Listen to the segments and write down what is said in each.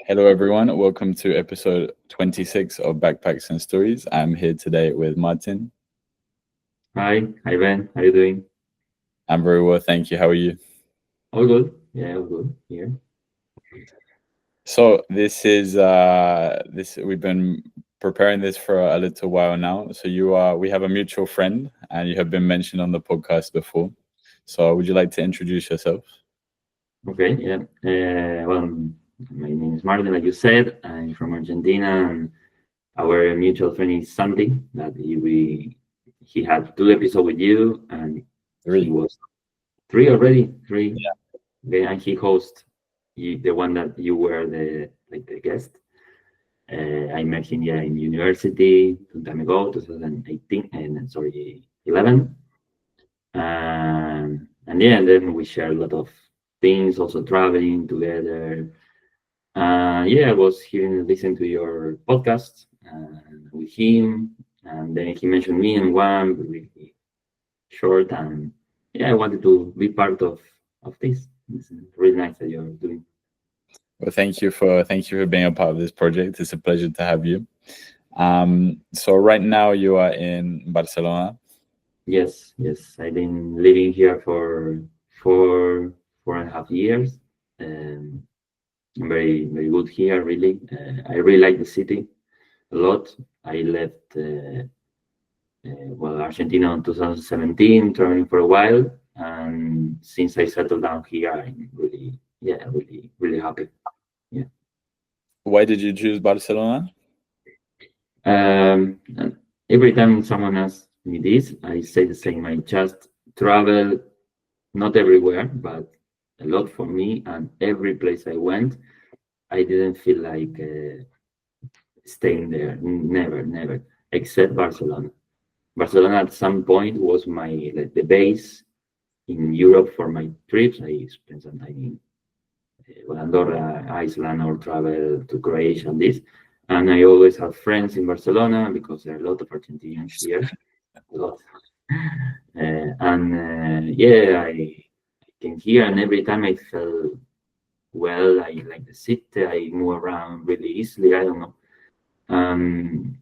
Hello, everyone. Welcome to episode 26 of Backpacks and Stories. I'm here today with Martin. Hi Ben. How you doing? I'm very well, thank you. How are you? All good? Yeah, all good here. So this we've been preparing this for a little while now. So we have a mutual friend, and you have been mentioned on the podcast before. So would you like to introduce yourself? Okay, yeah. Well, my name is Martin, like you said. I'm from Argentina, and our mutual friend is Santi. That he had two episodes with you, and he Three. was three already. Three. Okay, and he host the one that you were the guest. I met him in university some time ago, 2018, and sorry, 11. And then we share a lot of things, also traveling together. I was hearing listen to your podcast with him, and then he mentioned me in one really short, and I wanted to be part of this. It's really nice that you're doing. Well, thank you for being a part of this project. It's a pleasure to have you. So right now you are in Barcelona. Yes. I've been living here for four and a half years. Um, very very good here. Really, I really like the city a lot. I left Argentina in 2017, traveling for a while, and since I settled down here, I'm really happy. Yeah. Why did you choose Barcelona? And every time someone asks me this, I say the same. I just travel, not everywhere, but a lot for me, and every place I went, I didn't feel like staying there. Never, except Barcelona. Barcelona at some point was my the base in Europe for my trips. I spent some time in Andorra, Iceland, or travel to Croatia and this. And I always have friends in Barcelona because there are a lot of Argentinians here. A lot. I came here, and every time I felt well. I like the city. I move around really easily. I don't know. Um,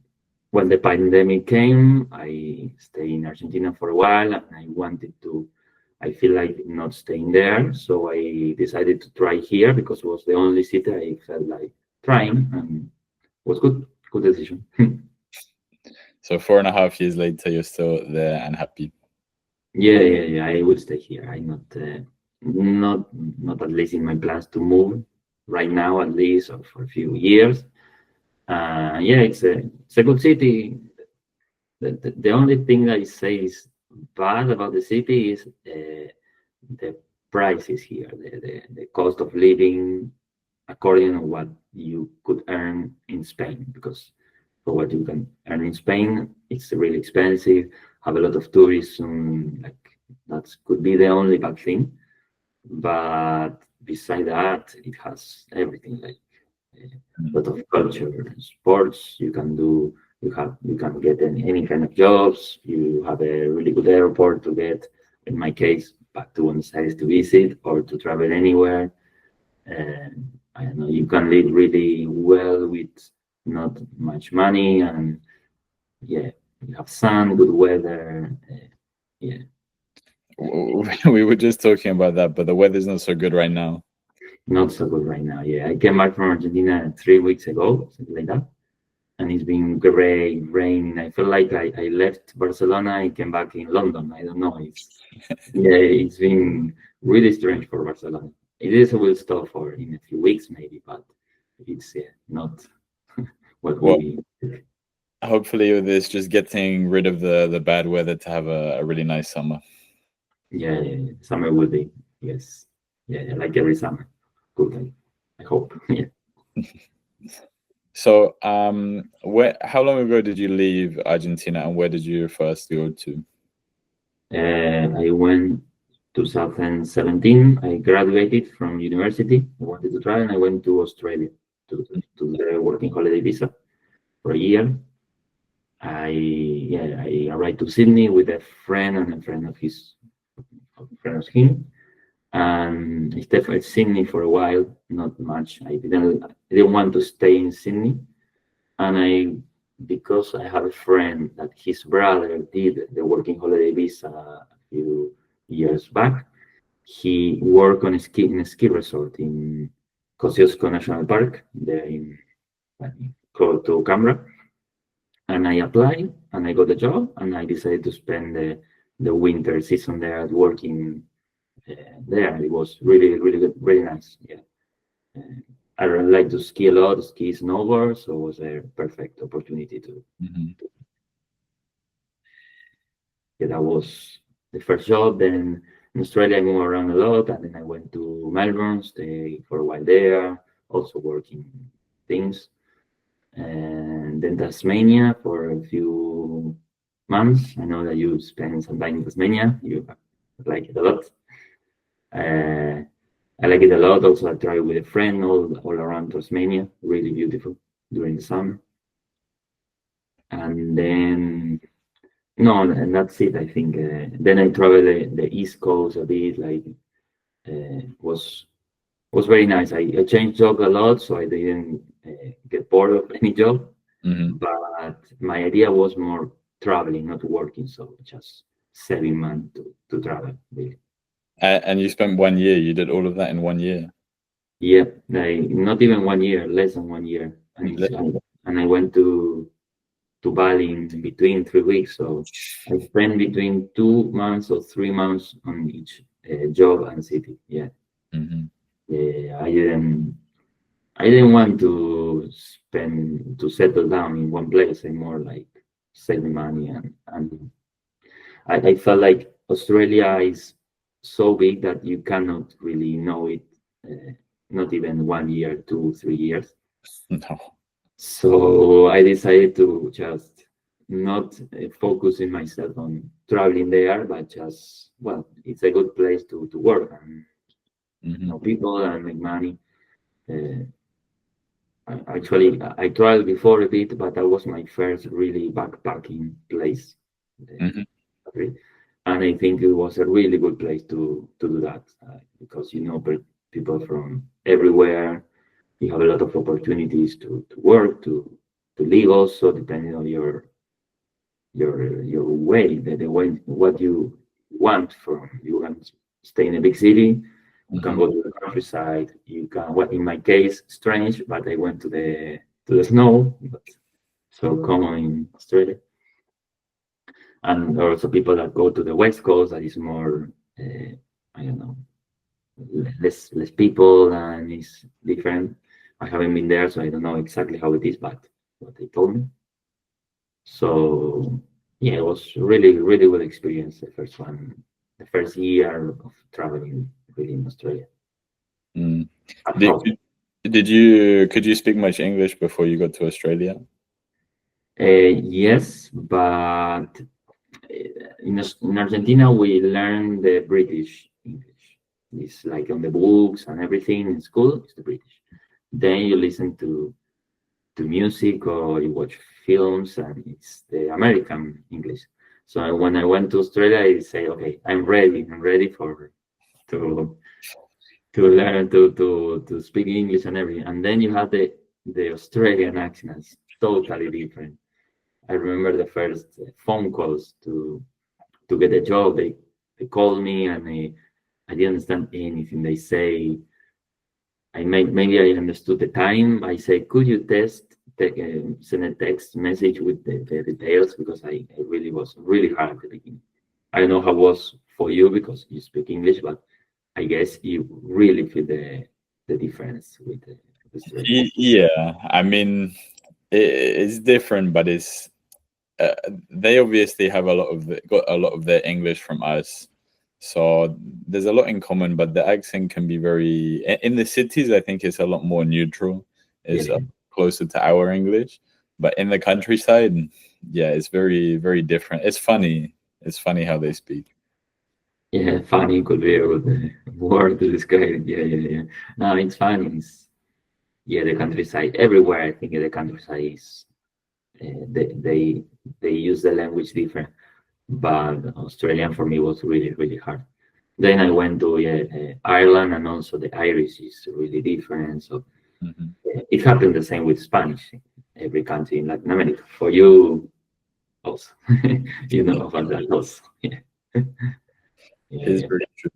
when the pandemic came, I stayed in Argentina for a while, and I wanted to. I feel like not staying there, so I decided to try here because it was the only city I felt like trying, and it was good. Good decision. So 4.5 years later, you're still there and happy. Yeah. I will stay here. I'm not at least in my plans to move right now, at least, or for a few years. It's a good city. The only thing that I say is bad about the city is the prices here, the cost of living according to what you could earn in Spain. Because for what you can earn in Spain, it's really expensive. Have a lot of tourism, like that could be the only bad thing. But beside that, it has everything like a lot of culture, sports. You can get any kind of jobs. You have a really good airport to get, in my case, back to Buenos Aires to visit or to travel anywhere. And I don't know, you can live really well with not much money, and yeah, you have sun, good weather. Yeah, We were just talking about that, but the weather's not so good right now. not so good right now. Yeah, I came back from Argentina 3 weeks ago, something like that, and it's been gray, raining. I feel like I left Barcelona and came back in London. I don't know. It's been really strange for Barcelona. It is will stop for in a few weeks maybe, but it's not what Well, we. hopefully with this, just getting rid of the bad weather to have a really nice summer. Summer will be, yes, like every summer. Good. I hope. Yeah. So, how long ago did you leave Argentina, and where did you first go to? I went 2017. I graduated from university. I wanted to try, and I went to Australia to the working holiday visa for a year. I arrived to Sydney with a friend and a friend of him, and I stayed in Sydney for a while, not much. I didn't want to stay in Sydney, and because I have a friend that his brother did the working holiday visa a few years back. He worked on in a ski resort in Kosciuszko National Park, there in close to Canberra. And I applied, and I got the job, and I decided to spend the winter season there working there. It was really, really good, really nice. Yeah. I really like to ski a lot, ski, snowboard, so it was a perfect opportunity to. Yeah, that was the first job. Then in Australia, I moved around a lot, and then I went to Melbourne, stay for a while there, also working things, and then Tasmania for a few months. I know that you spent some time in Tasmania. You like it a lot. I like it a lot. Also, I traveled with a friend all around Tasmania. Really beautiful during the summer. And then no, and that's it. I think. Then I traveled the East Coast a bit. Like was very nice. I changed job a lot, so I didn't get bored of any job. But my idea was more traveling, not working. So just saving money to travel. Really. And you spent 1 year. You did all of that in 1 year. Yeah, not even 1 year, less than 1 year, and I went to Bali in between 3 weeks. So I spent between 2 months or 3 months on each job and city. Yeah. Yeah, I didn't want to settle down in one place. I more like saving money, and I felt like Australia is so big that you cannot really know it. Not even 1 year, 2, 3 years. No. So I decided to just not focus in myself on traveling there, but just, well, it's a good place to work and know people and make money. Actually, I traveled before a bit, but that was my first really backpacking place. And I think it was a really good place to do that because you know people from everywhere. You have a lot of opportunities to work, to live also, depending on your way, the way what you want from. You can stay in a big city, you can go to the countryside, you can, what in my case, strange, but I went to the snow, but so common in Australia. And also people that go to the West Coast, that is more, I don't know, less people, and it's different. I haven't been there, so I don't know exactly how it is, but what they told me. So yeah, it was really, really good experience. The first year of traveling really in Australia. Could you speak much English before you got to Australia? Yes, but in Argentina we learn the British English. It's like on the books and everything in school. It's the British. Then you listen to music or you watch films, and it's the American English. So when I went to Australia, I say, okay, I'm ready for to learn to speak English and everything. And then you have the Australian accent. It's totally different. I remember the first phone calls to get a job. They called me, and I didn't understand anything they say. Maybe I understood the time. I say, could you send a text message with the details, because I really was really hard at the beginning. I don't know how it was for you because you speak English, but I guess you really feel the difference with the yeah, I mean, it's different, but it's they obviously have got a lot of their English from us, so there's a lot in common, but the accent can be very, in the cities I think it's a lot more neutral. It's closer to our English, but in the countryside, yeah, it's very, very different. It's funny how they speak. Yeah, funny could be a good word to describe it. Yeah. No, it's funny. The countryside everywhere. I think the countryside is they use the language different, but Australian for me was really, really hard. Then I went to Ireland, and also the Irish is really different. So it happened the same with Spanish. Every country in Latin America. For you, also, you know about that also. Yeah. It's Yeah. very true.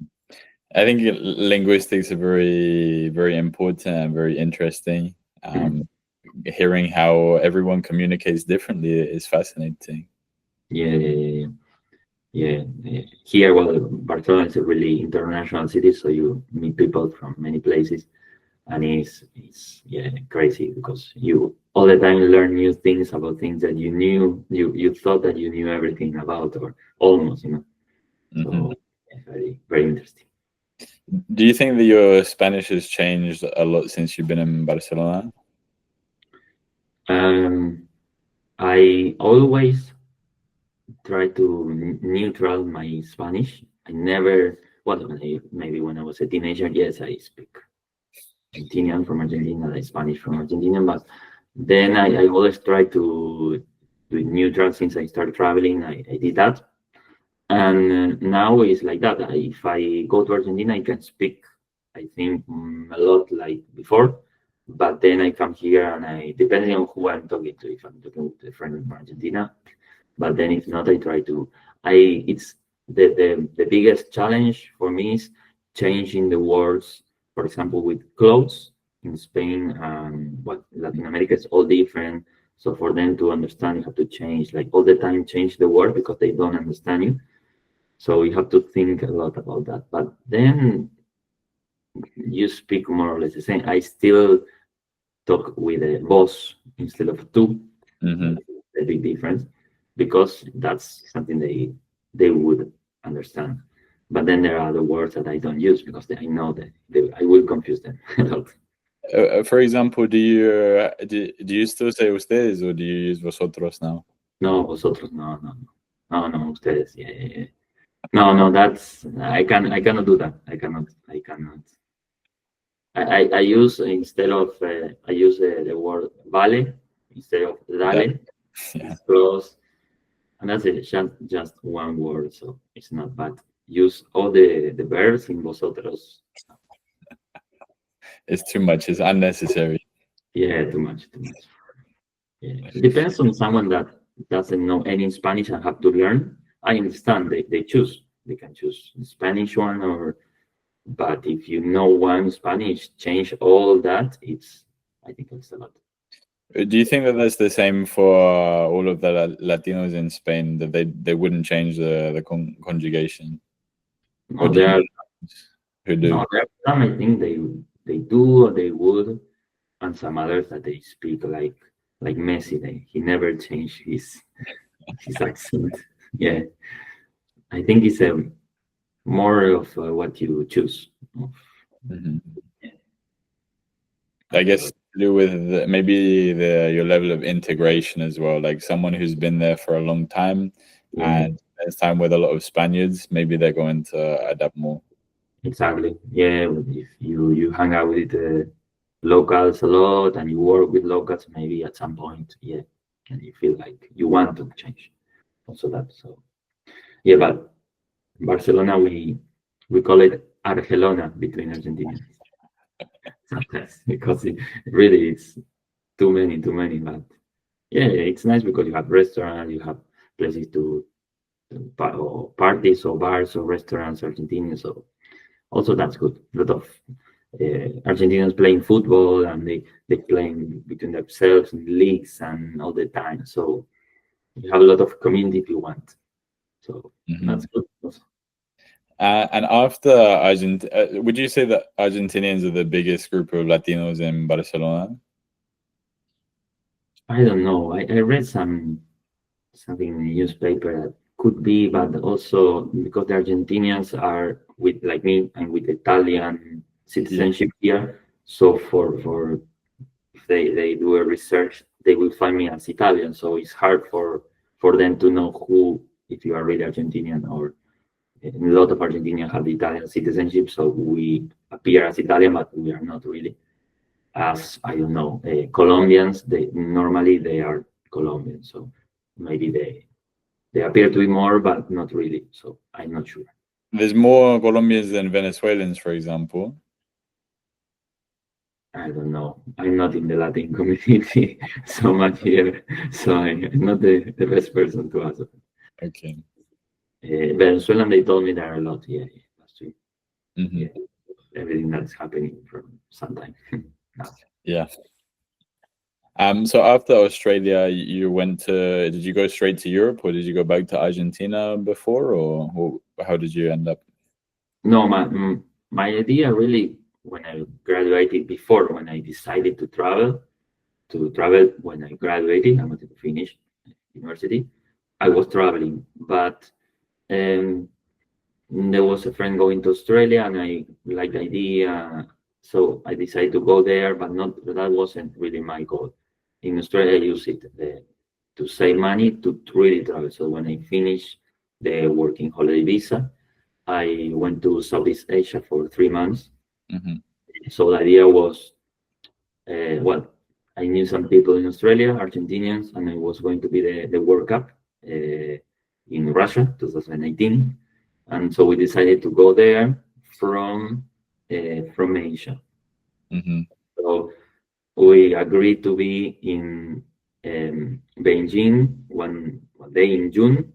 I think linguistics are very, very important and very interesting. Hearing how everyone communicates differently is fascinating. Yeah. Here, well, Barcelona is a really international city, so you meet people from many places, and it's crazy because you all the time learn new things about things that you thought that you knew everything about, or almost, you know. So very very interesting. Do you think that your Spanish has changed a lot since you've been in Barcelona? I always try to neutral my Spanish. I never, well, maybe when I was a teenager, yes, I speak Argentinian from Argentina, like Spanish from Argentina, but then I always try to do it neutral since I started traveling. I did that. And now it's like that. If I go to Argentina, I can speak, I think, a lot like before. But then I come here and depending on who I'm talking to, if I'm talking with a friend from Argentina, but then if not, I try to, it's the biggest challenge for me is changing the words, for example, with clothes in Spain and what Latin America is all different. So for them to understand, you have to change, like all the time, change the word because they don't understand you. So you have to think a lot about that. But then you speak more or less the same. I still talk with a boss instead of two. A big difference because that's something they would understand. But then there are other words that I don't use because I know that I will confuse them a lot. For example, do you still say ustedes or do you use vosotros now? No, vosotros, no, ustedes, yeah. No, that's I cannot do that. I cannot. I use instead of I use the word vale instead of dale. Yeah. It's close. And that's it, just one word, so it's not bad. Use all the verbs in vosotros. It's too much. It's unnecessary. Yeah, too much. Yeah. It depends on someone that doesn't know any Spanish and have to learn. I understand they choose. They can choose the Spanish one or but if you know one Spanish, change all that, I think it's a lot. Do you think that that's the same for all of the Latinos in Spain, that they wouldn't change the conjugation? Or No, do there you are know who do? there are some I think they do or they would, and some others that they speak like Messi. He never changed his accent. Yeah, I think it's a more of what you choose. I guess to do with maybe your level of integration as well. Like someone who's been there for a long time Yeah, and spends time with a lot of Spaniards, maybe they're going to adapt more. exactly. Yeah, if you hang out with locals a lot and you work with locals, maybe at some point, yeah, and you feel like you want to change. Also that. So yeah, but Barcelona we call it Argelona between Argentinians sometimes because really it's too many. But yeah, it's nice because you have restaurants, you have places to or parties or bars or restaurants, Argentinians. So also that's good. A lot of Argentinians playing football and they playing between themselves in leagues and all the time. So you have a lot of community if you want. So that's good. Also. And after Argentina, would you say that Argentinians are the biggest group of Latinos in Barcelona? I don't know. I read something in the newspaper that could be, but also because the Argentinians are with like me and with Italian citizenship here. So for if they do a research, they will find me as Italian. So it's hard for them to know who if you are really Argentinian or a lot of Argentinians have the Italian citizenship. So we appear as Italian, but we are not really. As I don't know, Colombians, they are Colombian. So maybe they appear to be more, but not really. So I'm not sure. There's more Colombians than Venezuelans, for example. I don't know. I'm not in the Latin community so much here, so I'm not the best person to answer. Okay. Venezuelan, they told me there are a lot. Yeah, yeah, that's true. Hmm. Yeah, everything that's happening from some time now. Yeah. So after Australia, you went to, did you go straight to Europe or did you go back to Argentina before, or how did you end up? No, my idea really when I graduated before when I decided to travel when I graduated, I wanted to finish university. I was traveling, but um, there was a friend going to Australia, and I liked the idea, so I decided to go there. But not that wasn't really my goal. In Australia, I use it to save money to really travel. So when I finished the working holiday visa, I went to Southeast Asia for 3 months. Hmm. So the idea was, well, I knew some people in Australia, Argentinians, and I was going to be the World Cup in Russia, 2019, and so we decided to go there from Asia. Hmm. So we agreed to be in Beijing one day in June.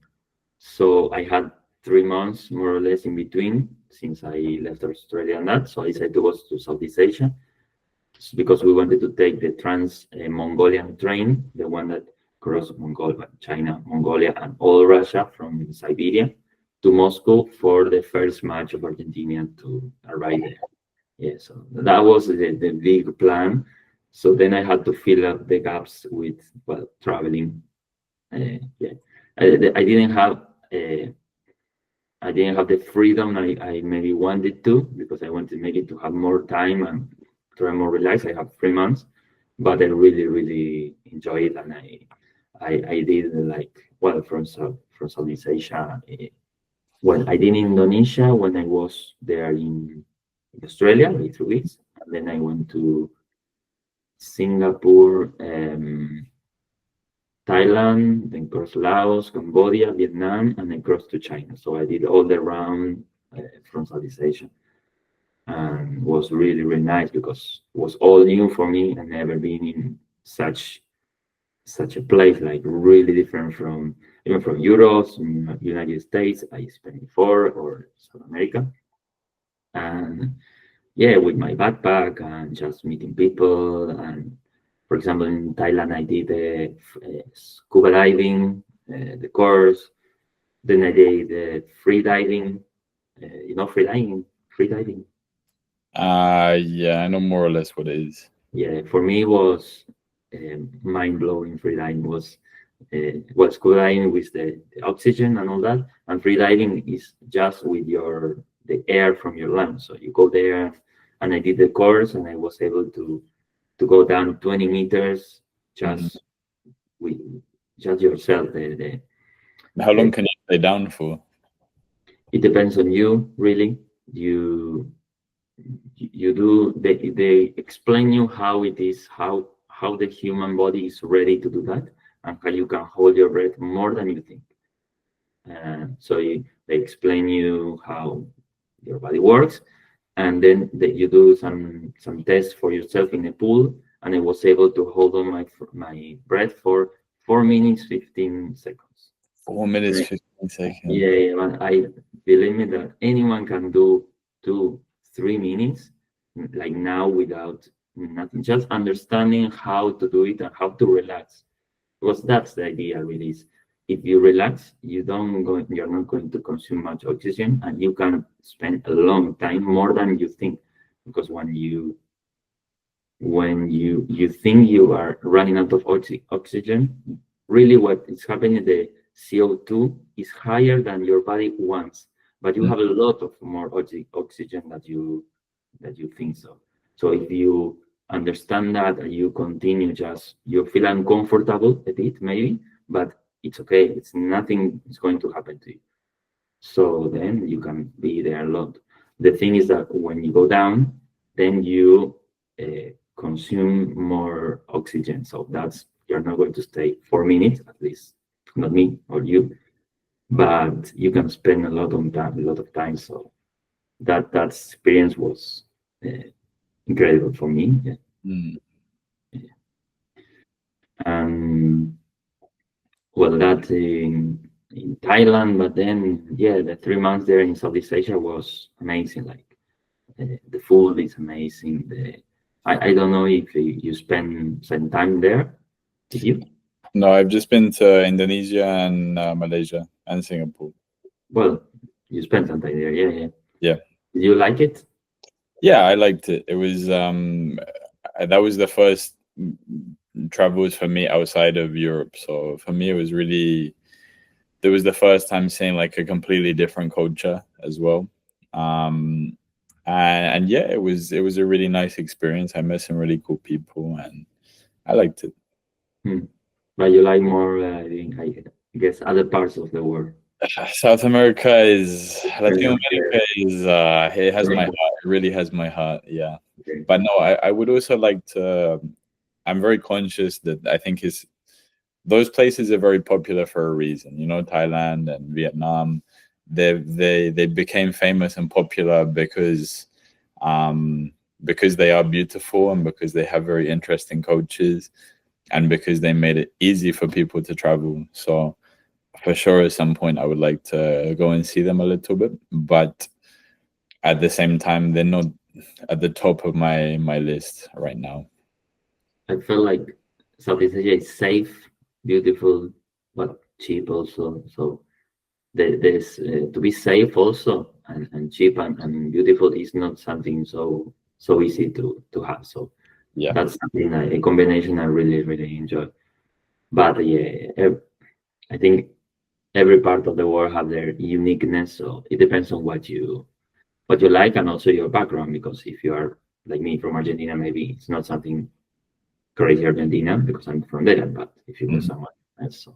So I had 3 months more or less in between since I left Australia and that. So I decided to go to Southeast Asia because we wanted to take the Trans Mongolian train, the one that crosses Mongolia, China, Mongolia, and all Russia from Siberia to Moscow for the first match of Argentina to arrive there. Yeah, so that was the big plan. So then I had to fill up the gaps with, well, traveling. Yeah, I didn't have. I didn't have the freedom I maybe wanted to because I wanted maybe to have more time and try more relaxed. I have 3 months, but I really, really enjoy it, and I did like well from Southeast Asia. Well, I did in Indonesia when I was there in Australia, like 3 weeks, and then I went to Singapore, Thailand, then crossed Laos, Cambodia, Vietnam, and then crossed to China. So I did all the round from Southeast Asia, and was really, really nice because it was all new for me and never been in such a place, like really different from even from Europe, United States, I spent before, or South America. And yeah, with my backpack and just meeting people. And for example, in Thailand, I did scuba diving, the course. Then I did free diving. Free diving, free diving. Yeah, I know more or less what it is. Yeah, for me it was mind blowing. Free diving was scuba diving with the oxygen and all that, and free diving is just with the air from your lungs. So you go there, and I did the course, and I was able to go down 20 meters Mhm. just with just yourself. How long The can you stay down for? It depends on you, really. You you do they explain you how it is how the human body is ready to do that, and how you can hold your breath more than you think. They explain you how your body works, and then you do some tests for yourself in a pool, and I was able to hold on my breath for 4 minutes 15 seconds. 4 minutes, 15 seconds. Yeah, yeah, man. I believe me that anyone can do 2 3 minutes, like now without nothing, just understanding how to do it and how to relax. Because that's the idea, really. Is if you relax, you're not going to consume much oxygen, and you can spend a long time more than you think. Because when you think you are running out of oxygen, really what is happening, the CO2 is higher than your body wants, but you Mm. have a lot of more oxygen that you think so. So if you understand that and you continue, just you feel uncomfortable a bit maybe, but it's okay. It's nothing is going to happen to you. So then you can be there a lot. The thing is that when you go down, then you consume more oxygen. So you're not going to stay 4 minutes, at least not me or you. but you can spend a lot of time. So that experience was incredible for me. Yeah. Mm. And well, that in Thailand, but then yeah, the 3 months there in Southeast Asia was amazing. Like the food is amazing. I don't know if you spend some time there. Did you? No, I've just been to Indonesia and Malaysia and Singapore. Well, you spent some time there. Yeah, yeah. Yeah. Did you like it? Yeah, I liked it. It was that was the first travels for me outside of Europe. So for me, it was really, it was the first time seeing like a completely different culture as well. Um, and yeah, it was a really nice experience. I met some really cool people, and I liked it. But you like more, I guess, other parts of the world. South America is Latin Yeah, America is it has my heart. It really has my heart. Yeah, but no, I would also like to. I'm very conscious that I think is those places are very popular for a reason. You know, Thailand and Vietnam, they became famous and popular because they are beautiful and because they have very interesting cultures and because they made it easy for people to travel. So for sure, at some point, I would like to go and see them a little bit, but at the same time, they're not at the top of my list right now. I feel like Southeast Asia is safe, beautiful, but cheap also. So there's to be safe also and cheap and beautiful is not something so easy to have. So Yeah. that's something a combination I really enjoy. But yeah, I think every part of the world have their uniqueness. So it depends on what you like and also your background. Because if you are like me from Argentina, maybe it's not something crazy Argentina because I'm from there. But if you go Mhm. somewhere else, so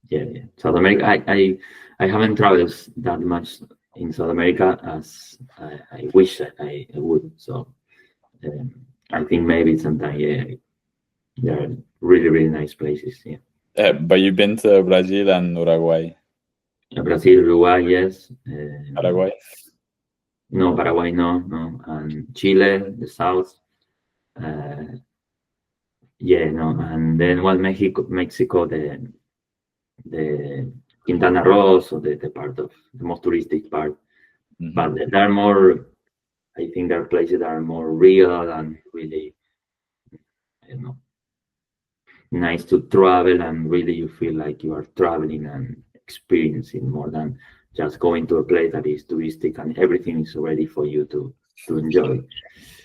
yeah. South America, I haven't traveled that much in South America as I wish I would. So um, I think maybe sometime, yeah, there are really nice places. Yeah, But you've been to Brazil and Uruguay. Brazil, Uruguay, yes. Paraguay. No, Paraguay, no, and Chile, the south. Uh, yeah, no, and then well, Mexico, the Quintana Roo, so the part of the most touristic part. Mhm. But there are more. I think there are places that are more real and really, you know, nice to travel, and really you feel like you are traveling and experiencing more than just going to a place that is touristic and everything is ready for you to enjoy.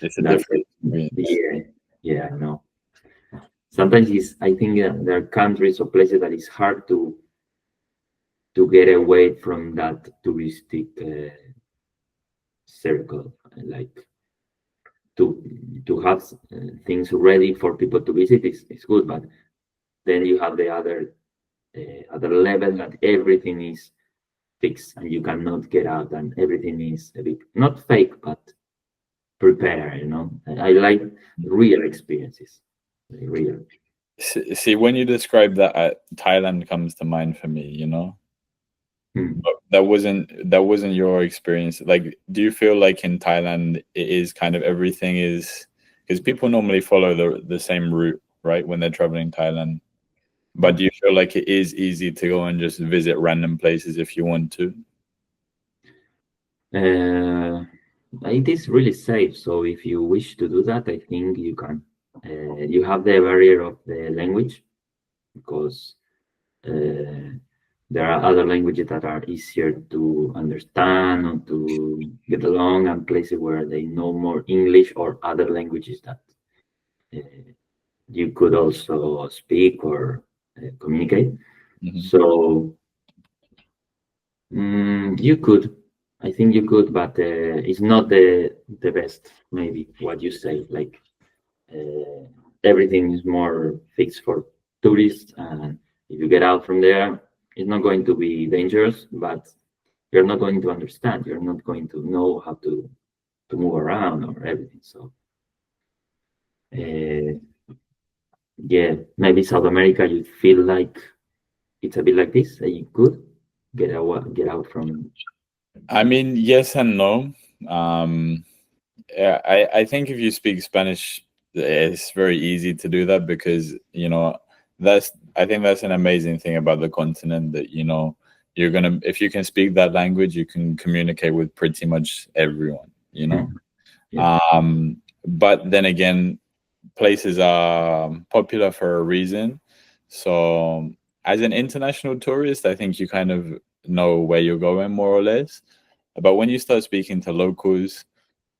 It's a That's different experience. yeah, I know. Sometimes I think there are countries or places that it's hard to get away from that touristic circle, like to have things ready for people to visit is good, but then you have the other level that everything is fixed and you cannot get out and everything is a bit not fake but prepared. I like real experiences, real. See, when you describe that, Thailand comes to mind for me. Hmm. But that wasn't your experience. Like, do you feel like in Thailand it is kind of everything is because people normally follow the same route, right, when they're traveling Thailand. But do you feel like it is easy to go and just visit random places if you want to? uh, it is really safe, so if you wish to do that, I think you can. You have the barrier of the language because uh, there are other languages that are easier to understand or to get along, and places where they know more English or other languages that uh, you could also speak or communicate. Mhm. So you could, I think you could, but it's not the best. Maybe what you say, like uh, everything is more fixed for tourists, and if you get out from there, it's not going to be dangerous, but you're not going to understand. You're not going to know how to move around or everything. So uh, yeah, maybe South America, you feel like it's a bit like this. You could get out from. I mean, yes and no. Um, yeah, I think if you speak Spanish, it's very easy to do that because that's I think that's an amazing thing about the continent that you're gonna if you can speak that language, you can communicate with pretty much everyone. Yeah. But then again, places are popular for a reason. So as an international tourist, I think you kind of know where you're going more or less. But when you start speaking to locals,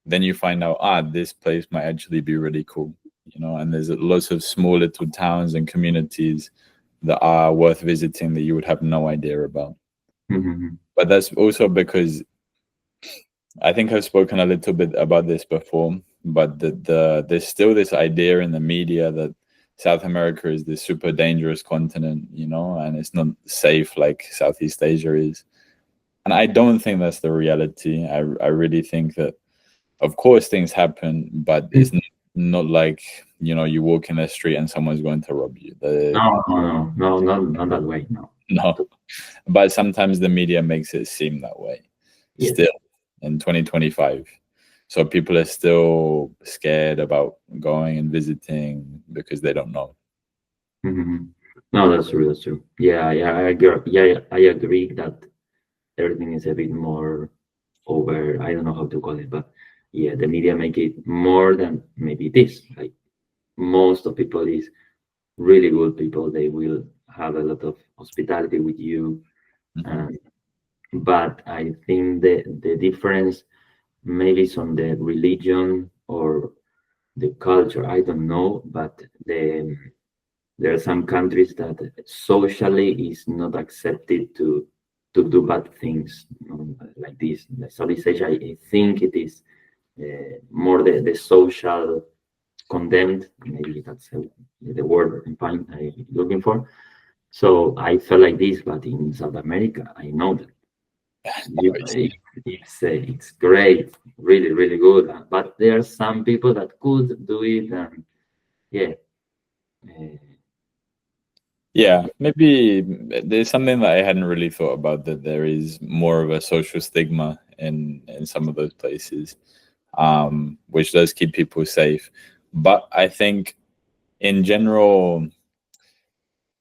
then you find out, this place might actually be really cool, and there's lots of small little towns and communities that are worth visiting that you would have no idea about. Mm-hmm. But that's also because I think I've spoken a little bit about this before, but there's still this idea in the media that South America is this super dangerous continent, and it's not safe like Southeast Asia is. And I don't think that's the reality. I really think that, of course, things happen, but it's not like, you walk in the street and someone's going to rob you. No, not that way. No. No, but sometimes the media makes it seem that way. Yes. Still in 2025. So people are still scared about going and visiting because they don't know. Mm-hmm. No, that's true. That's true. Yeah, I agree. Yeah, I agree that everything is a bit more over. I don't know how to call it, but yeah, the media make it more than maybe this. Like most of people is really good people. They will have a lot of hospitality with you. Mhm. But I think the difference maybe is on the religion or the culture. I don't know, but there are some countries that socially is not accepted to do bad things, like this. Like Southeast Asia, I think it is more the social condemned. Maybe that's the word I'm looking for. So I felt like this, but in South America, I know that it's great, really, really good. But there are some people that could do it, and yeah. Uh, Yeah, maybe there's something that I hadn't really thought about, that there is more of a social stigma in some of those places, which does keep people safe. But I think in general,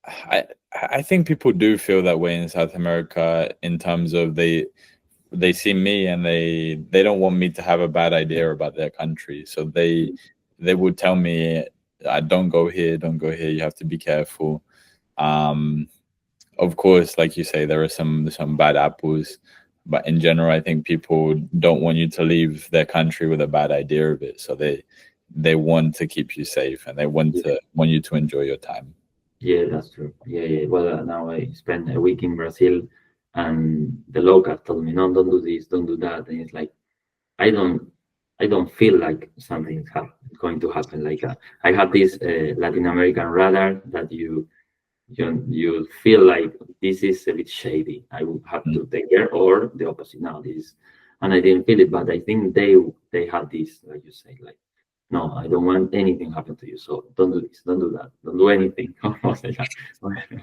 I I think people do feel that way in South America in terms of they see me and they don't want me to have a bad idea about their country, so they would tell me, don't go here, don't go here, you have to be careful. um of course, like you say, there are some bad apples, but in general, I think people don't want you to leave their country with a bad idea of it, so they want to keep you safe, and they want you to enjoy your time. Yeah, that's true. Yeah. Well, now I spent a week in Brazil, and the locals told me, "No, don't do this, don't do that." And it's like I don't, I don't feel like something's going to happen. Like I have this Latin American radar that you feel like this is a bit shady. I will have Mm. to take care, or the opposite. Now this, and I didn't feel it, but I think they had this, like you say, like no, I don't want anything happen to you. So don't do this, don't do that, don't do anything. Almost like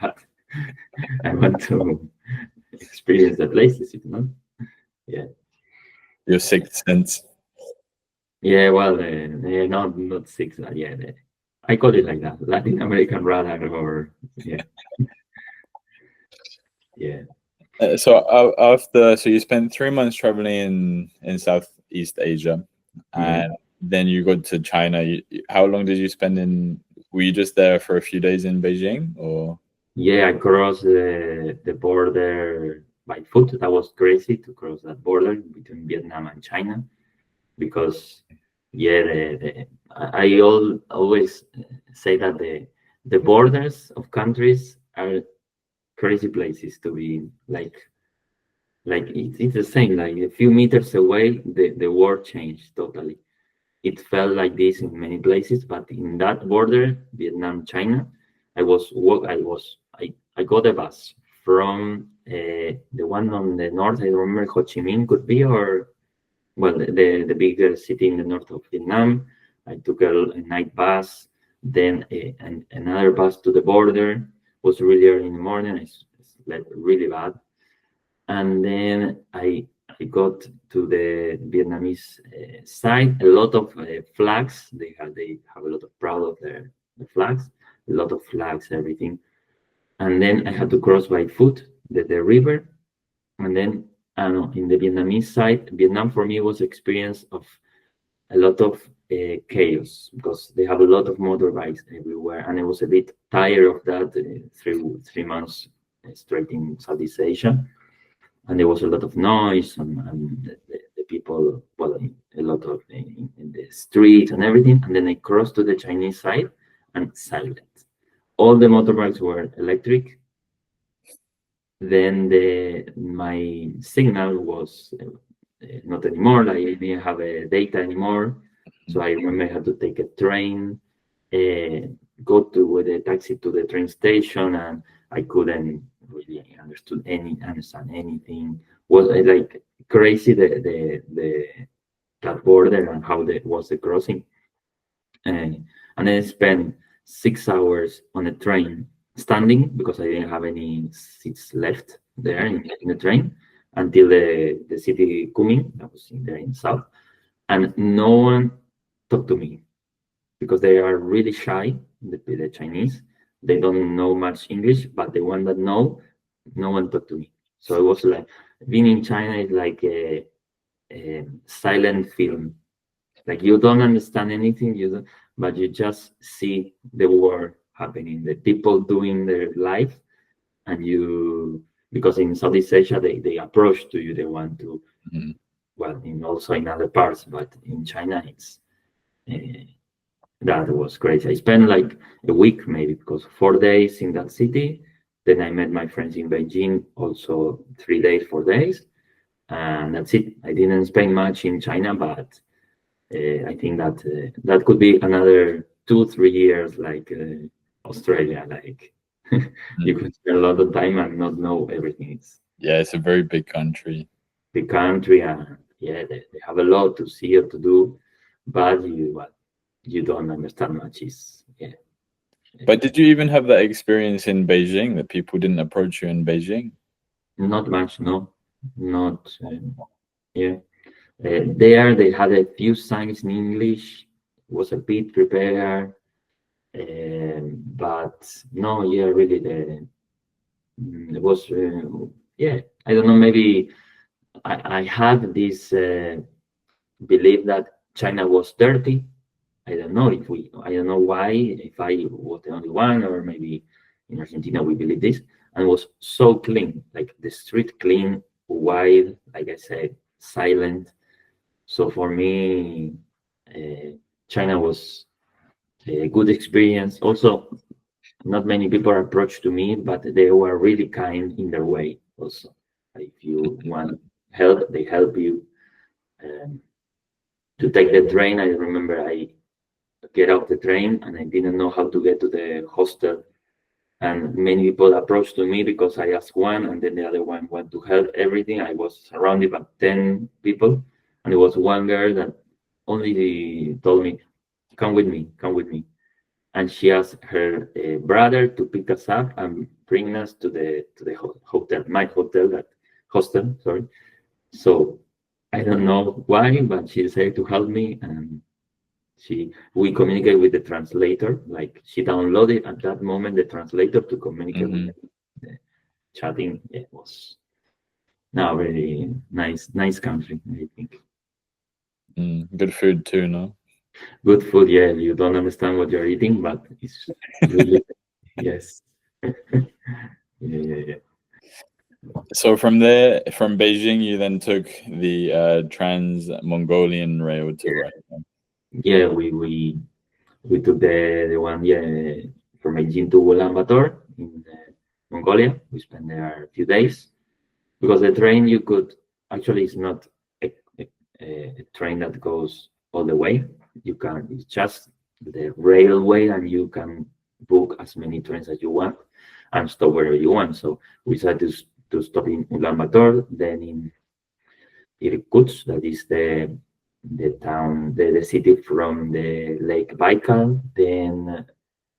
that. I want to experience the places, Yeah. Your sixth sense. Yeah, well, not six, yeah. I call it like that, Latin American radar, or yeah, yeah, So you spent 3 months traveling in Southeast Asia, yeah. and then you go to China. How long did you spend in? Were you just there for a few days in Beijing, or? Yeah, I crossed the border by foot. That was crazy to cross that border between Vietnam and China because, yeah, I always say that the borders of countries are crazy places to be in. Like it's the same. Like a few meters away, the world changed totally. It felt like this in many places, but in that border, Vietnam, China, I got a bus from the one on the north. I don't remember, Ho Chi Minh could be, or well, the bigger city in the north of Vietnam. I took a night bus, then another bus to the border. was really early in the morning. I slept really bad, and then I got to the Vietnamese side. A lot of flags. They have a lot of proud of the flags. A lot of flags, everything. And then I had to cross by foot the river, and then I don't know, in the Vietnamese side, Vietnam for me was experience of a lot of chaos because they have a lot of motorbikes everywhere, and I was a bit tired of that 3 months straight in Southeast Asia, and there was a lot of noise and the people, well, a lot of in the streets and everything, and then I crossed to the Chinese side and silent. All the motorbikes were electric. Then my signal was not anymore. Like I didn't have a data anymore, so I remember I had to take a train, go to with a taxi to the train station, and I couldn't really understand anything. Was like crazy the that border and how was the crossing, and then I spent 6 hours on a train standing because I didn't have any seats left there in the train until the city Kunming, that was in there in south, and no one talked to me because they are really shy. The Chinese, they don't know much English, but the one that know, no one talked to me. So it was like being in China is like a silent film. Like you don't understand anything, but you just see the war happening, the people doing their life, and you, because in Southeast Asia they approach to you, they want to, well, also in other parts, but in China it's that was crazy. I spent like a week maybe because 4 days in that city. Then I met my friends in Beijing, also 3 days, 4 days, and that's it. I didn't spend much in China, but I think that that could be another 2-3 years, like Australia. Like you could spend a lot of time and not know everything. It's it's a very big country. big country, and they have a lot to see or to do, but you don't understand much. But did you even have that experience in Beijing that people didn't approach you in Beijing? Not much, no, not yeah. There they had a few signs in English. Was a bit prepared, but no, really it was I don't know. Maybe I had this belief that China was dirty. I don't know I don't know why, if I was the only one, or maybe in Argentina we believe this, and it was so clean, like the street clean, wide, like I said, silent. So for me, China was a good experience. Also, not many people approached to me, but they were really kind in their way. Also, if you want help, they help you. To take the train, I remember I get off the train and I didn't know how to get to the hostel. And many people approached to me because I asked one, and then the other one went to help everything. I was surrounded by 10 people, and it was one girl that only told me, come with me, come with me. And she asked her brother to pick us up and bring us to the hotel, my hotel, that hostel, sorry. So I don't know why, but she decided to help me, and we communicate with the translator. Like she downloaded at that moment the translator to communicate with the chatting. It was now very nice country, I think. Good food too, no? Good food, yeah. You don't understand what you're eating, but it's really yes. yeah. So from there, from Beijing, you then took the Trans-Mongolian Rail to Russia. Yeah, we took the one from Beijing to Ulaanbaatar in Mongolia. We spent there a few days because the train you could actually it's not a train that goes all the way. It's just the railway, and you can book as many trains as you want and stop wherever you want. So we decided to stop in Ulaanbaatar, then in Irkutsk, that is the town, the city from the Lake Baikal, then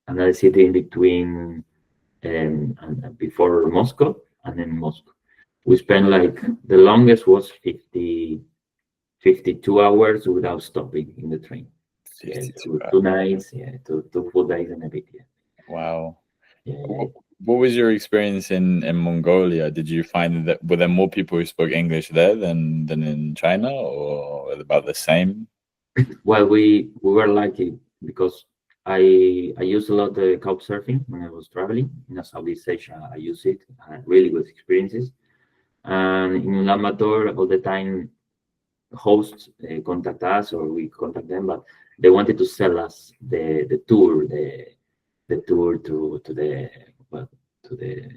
another city in between and before Moscow, and then Moscow. We spent like the longest was 52 hours without stopping in the train. Yeah, 52 two nights, yeah, two full days and a bit. Yeah, Wow. yeah, yeah. What was your experience in Mongolia? Did you find that were there more people who spoke English there than in China, or about the same? Well, we were lucky because I used a lot the couch surfing when I was traveling in Southeast Asia. I use it. I had really good experiences. And in Ulaanbaatar, all the time, hosts contact us or we contact them, but they wanted to sell us the tour to the well to the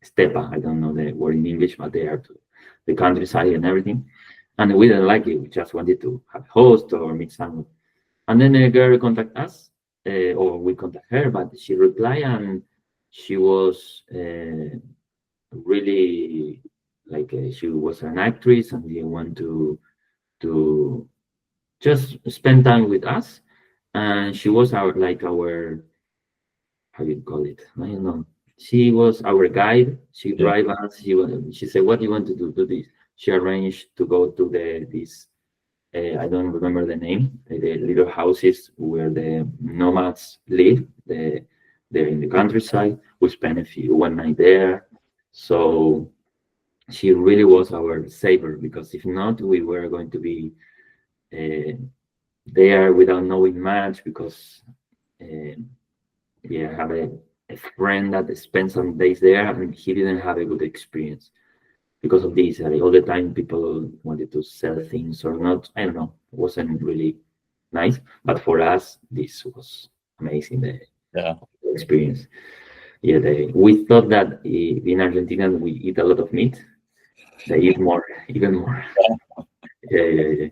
steppe. I don't know the word in English, but they are to the countryside and everything. And we didn't like it. We just wanted to have a host or meet someone. And then a girl contact us, or we contact her, but she replied and she was really like she was an actress and they want to just spend time with us. And she was our how do you call it? I don't know. She was our guide. She Yeah. drive us. She said, "What do you want to do? Do this." She arranged to go to this. I don't remember the name. The little houses where the nomads live. They're in the countryside. We spent one night there. So she really was our saver because if not, we were going to be uh, there without knowing much because uh, yeah, I have a friend that spent some days there and he didn't have a good experience because of this. All the time people wanted to sell things or not. I don't know. It wasn't really nice. But for us, this was amazing, the Yeah. experience. Yeah, we thought that in Argentina we eat a lot of meat. They eat more, even more. Yeah, yeah, yeah.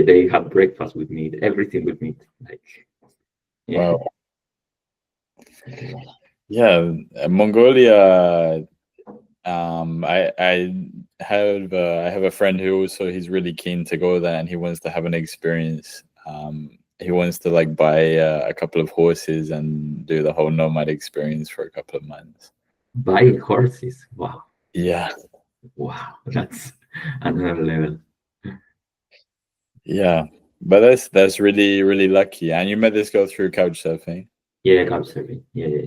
They have breakfast with meat, everything with meat. Like, yeah. Wow. Yeah, Mongolia. I have a friend who also he's really keen to go there and he wants to have an experience. He wants to like buy a couple of horses and do the whole nomad experience for a couple of months. Buy horses. Wow. Yeah, Wow. That's another level. yeah, but that's really lucky. And you met this girl through couch surfing. Yeah, couch surfing. Yeah, yeah,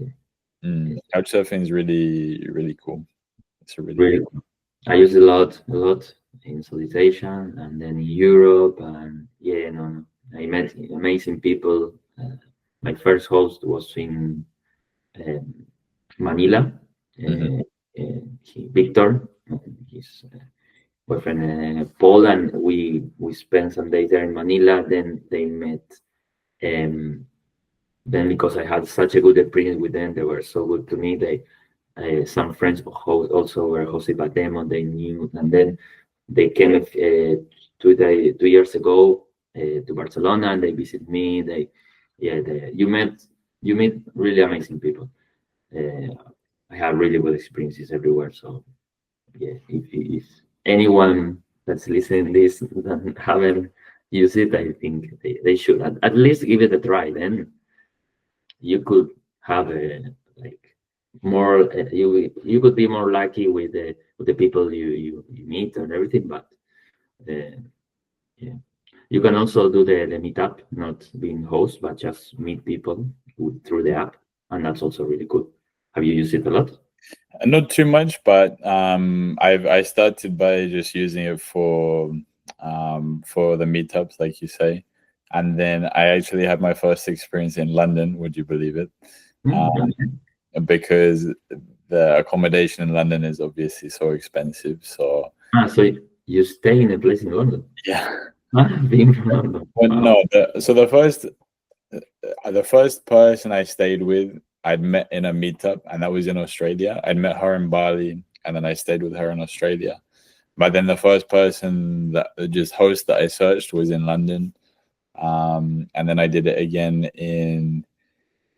yeah. Couch surfing is really cool. It's a really Really good. cool. I use a lot in solicitation and then in Europe. And yeah, no, I met amazing people. My first host was in um, Manila. Mhm. Victor, his boyfriend Paul, and we spent some days there in Manila. Then they met. Um, then because I had such a good experience with them, they were so good to me. They some friends also were hosted by them, and they knew. And then they came 2 years ago to Barcelona, and they visited me. You meet really amazing people. I have really good experiences everywhere. So yeah, if anyone that's listening this that haven't used it, I think they should at least give it a try. Then you could have a like more you could be more lucky with the people you meet and everything. But uh, yeah, you can also do the meetup, not being host, but just meet people through the app, and that's also really cool. Have you used it a lot? Not too much, but I started by just using it for the meetups, like you say, and then I actually had my first experience in London. Would you believe it? Um, Okay. because the accommodation in London is obviously so expensive. So So you stay in a place in London? yeah, Being from London. but Wow. no. The first person I stayed with, I'd met in a meetup, and that was in Australia. I'd met her in Bali, and then I stayed with her in Australia. But then the first person that just host that I searched was in London, and then I did it again in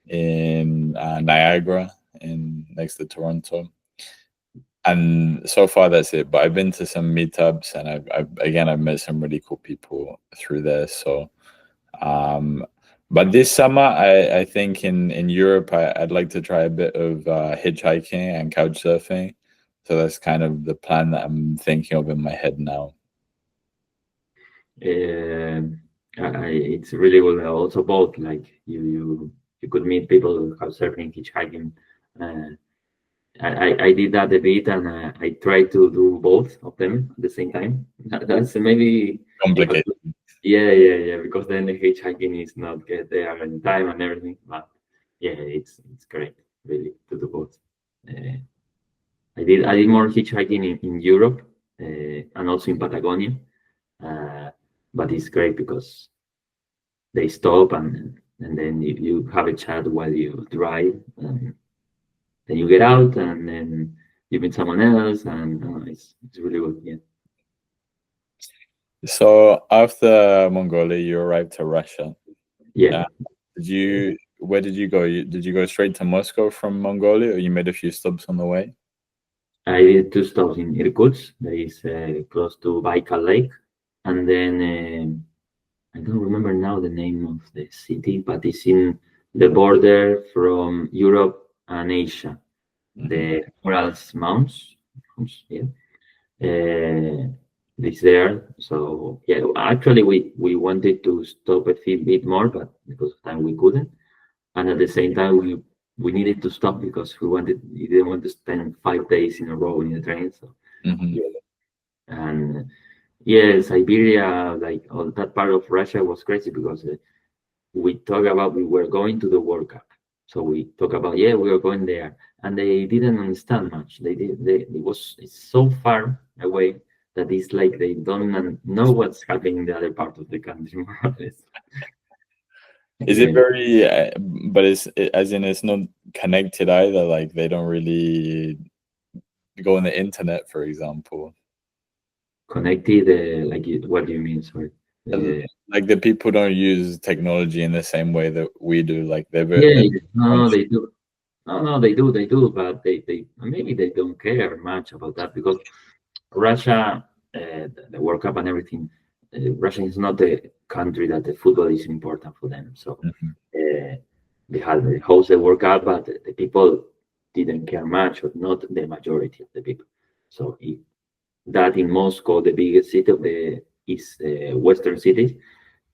Niagara, in next to Toronto. And so far that's it. But I've been to some meetups, and I've met some really cool people through there. So um, But this summer, I think in Europe, I'd like to try a bit of hitchhiking and couch surfing. So that's kind of the plan that I'm thinking of in my head now. It's really good. Also, both like you could meet people couch surfing, hitchhiking. Uh, I did that a bit, and I tried to do both of them at the same time. That's maybe because Complicated. yeah, because then the hitchhiking is not get there in time and everything. But yeah, it's great really to do both. Uh, I did more hitchhiking in Europe and also in Patagonia, uh, but it's great because they stop and then you have a chat while you drive. Then you get out and then you meet someone else, and it's really good. Yeah. So after Mongolia, you arrived to Russia. Yeah. Where did you go? Did you go straight to Moscow from Mongolia, or you made a few stops on the way? I did two stops in Irkutsk, that is close to Baikal Lake, and then I don't remember now the name of the city, but it's in the border from Europe and Asia, the Urals Mountains. Yeah. It's there. So yeah, actually we wanted to stop a bit more, but because of time we couldn't. And at the same time we needed to stop because we didn't want to spend 5 days in a row in the train. So yeah. And yeah, Siberia, like all that part of Russia was crazy because we talk about we were going to the World Cup. So we talk about yeah, we were going there, and they didn't understand much. It's so far away that it's like they don't know what's happening in the other part of the country, more or less. Is it very, but as in it's not connected either? Like they don't really go on the internet, for example. Connected? What do you mean? Sorry. Like the people don't use technology in the same way that we do. Like Yeah, no, they do. No, they do, but they maybe they don't care much about that because Russia, the World Cup and everything, Russia is not the country that the football is important for them. So they had the host the World Cup, but the people didn't care much, or not the majority of the people. So that in Moscow, the biggest city of the is Western cities,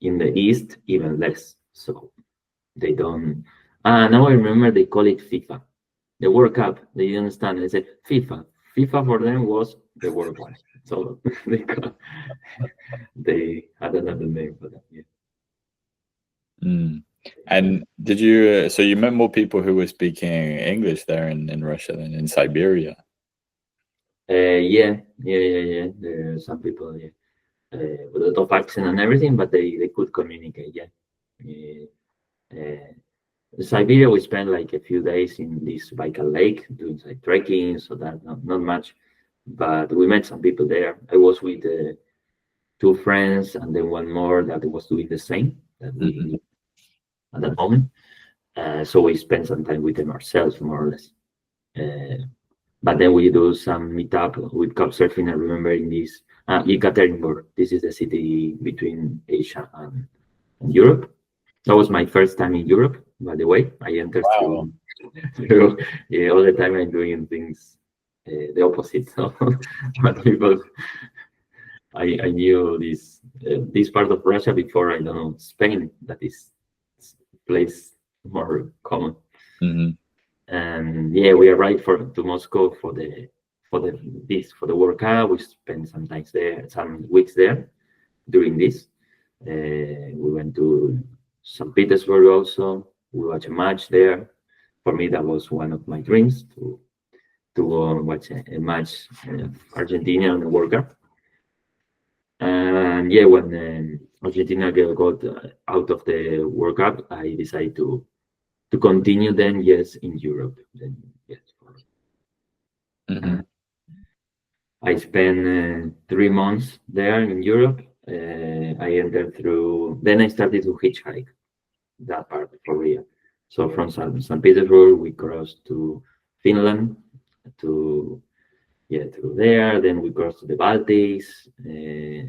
in the East even less. So they don't. Now I remember they call it FIFA, the World Cup. They didn't understand. They said FIFA. FIFA for them was the World Cup. So they had another name for that. Yeah. And did you? So you met more people who were speaking English there in Russia than in Siberia? Yeah. There are some people, yeah, with a lot of accent and everything, but they could communicate. Yeah. Siberia, we spent like a few days in this Baikal Lake doing some trekking, so that not much, but we met some people there. I was with two friends and then one more that was doing the same that we knew at that moment. So we spent some time with them ourselves, more or less. But then we do some meetup with couch surfing. I remember in Ekaterinburg. This is the city between Asia and Europe. That was my first time in Europe, by the way. I entered through yeah, all the time I'm doing things the opposite. So, but people, I knew this part of Russia before I know Spain. That is place more common. And yeah, we arrived to Moscow for the World Cup. We spent some weeks there during this. We went to St. Petersburg also. We watched a match there. For me, that was one of my dreams to go and watch a match, Argentina on the World Cup. And yeah, when Argentina got out of the World Cup, I decided to continue then, yes, in Europe. Then yes. I spent 3 months there in Europe. I entered through. Then I started to hitchhike that part for real. So from St. Petersburg, we crossed to Finland, through there. Then we crossed to the Baltics.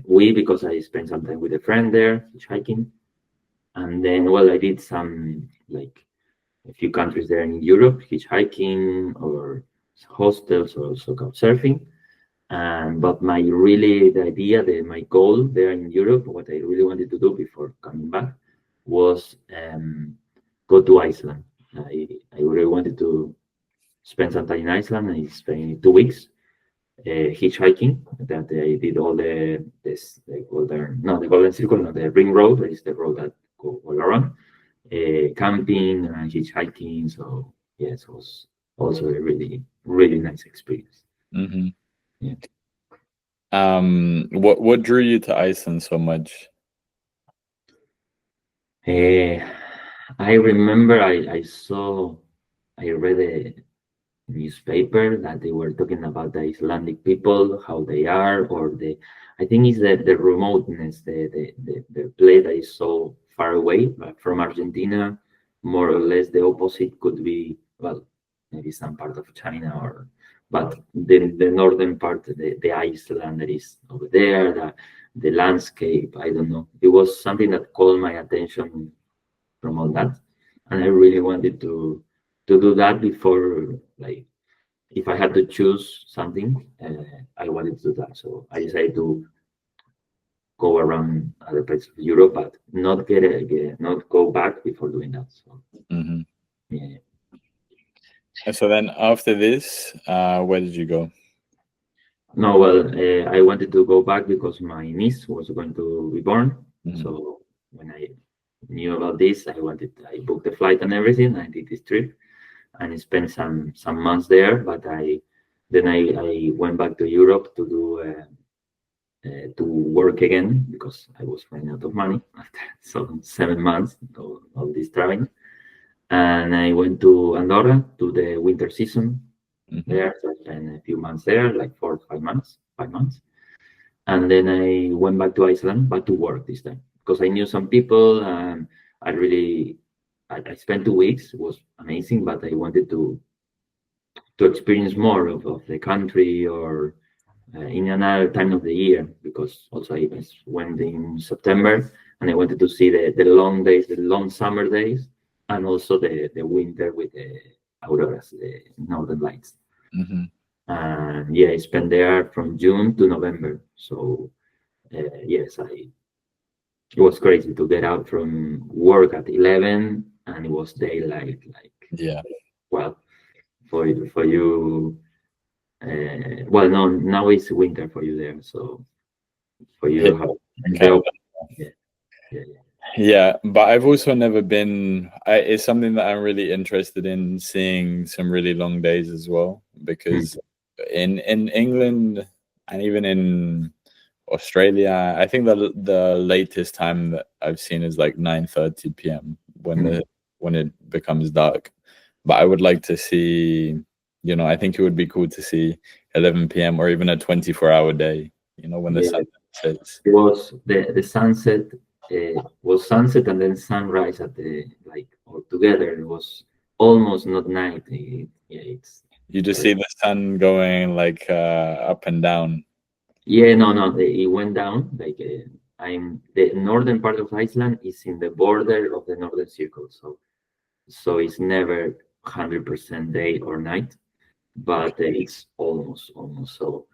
Because I spent some time with a friend there hitchhiking. And then, well, I did some like a few countries there in Europe, hitchhiking or hostels or also couch surfing. And but my really the idea, my goal there in Europe, what I really wanted to do before coming back was go to Iceland. I really wanted to spend some time in Iceland. I spent 2 weeks hitchhiking. That I did all the golden, no, the golden circle, not the ring road. That is the road that go all around. Camping and hitchhiking. So yes, it was also a really really nice experience. Mm-hmm. Yeah. What drew you to Iceland so much? I remember I read a newspaper that they were talking about the Icelandic people, how they are, or I think it's the remoteness, the place that is so far away, but from Argentina, more or less the opposite could be, well, maybe some part of China, but the northern part, the Iceland that is over there, the landscape, I don't know. It was something that called my attention from all that, and I really wanted to do that before, like, if I had to choose something, I wanted to do that. So I decided to go around other places of Europe, but not go back before doing that. So Mm-hmm. yeah. And so then after this, where did you go? No, well, I wanted to go back because my niece was going to be born. Mhm. So when I knew about this, I booked the flight and everything. I did this trip and I spent some months there. But I went back to Europe to do to work again because I was running out of money after some 7 months of this traveling. And I went to Andorra to the winter season Mhm. there. So I spent a few months there, like 4 or 5 months, 5 months. And then I went back to Iceland, but to work this time because I knew some people. I spent 2 weeks. It was amazing, but I wanted to experience more of the country or in another time of the year because also I went in September and I wanted to see the long days, the long summer days, and also the winter with the auroras, the northern lights. Mhm. And yeah, I spent there from June to November. So yes, it was crazy to get out from work at 11 and it was daylight. Like, Yeah. well, for you, well, no, now it's winter for you there. So for Yeah, you, how kind of. yeah, yeah, yeah. Yeah, but I've also never been. It's something that I'm really interested in seeing some really long days as well because in England and even in Australia, I think the latest time that I've seen is like 9:30 p.m. when it becomes dark. But I would like to see, I think it would be cool to see 11 p.m. or even a 24-hour day, when the Yeah, sun sets. it was the sunset was sunset and then sunrise at the like all together. It was almost not night. Yeah, it's You just crazy. see the sun going like up and down. Yeah, no, it went down. Like I'm the northern part of Iceland is in the border of the northern circle, so it's never 100% day or night, but it's almost. So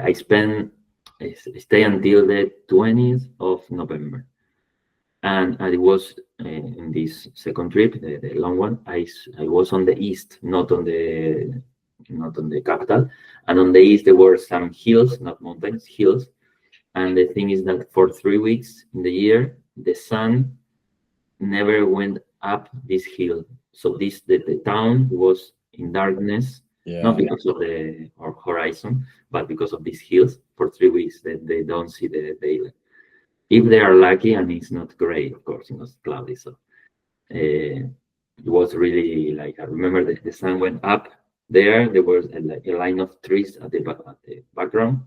I stay until the 20th of November. And I was in this second trip, the long one. I was on the east, not on the capital, and on the east there were some hills, not mountains, hills. And the thing is that for 3 weeks in the year, the sun never went up this hill. So the town was in darkness, not Yeah. because of the or horizon, but because of these hills for 3 weeks that they don't see the daylight. If they are lucky and it's not gray, of course, it's cloudy. So it was really like I remember the sun went up there. There was like a line of trees at the background,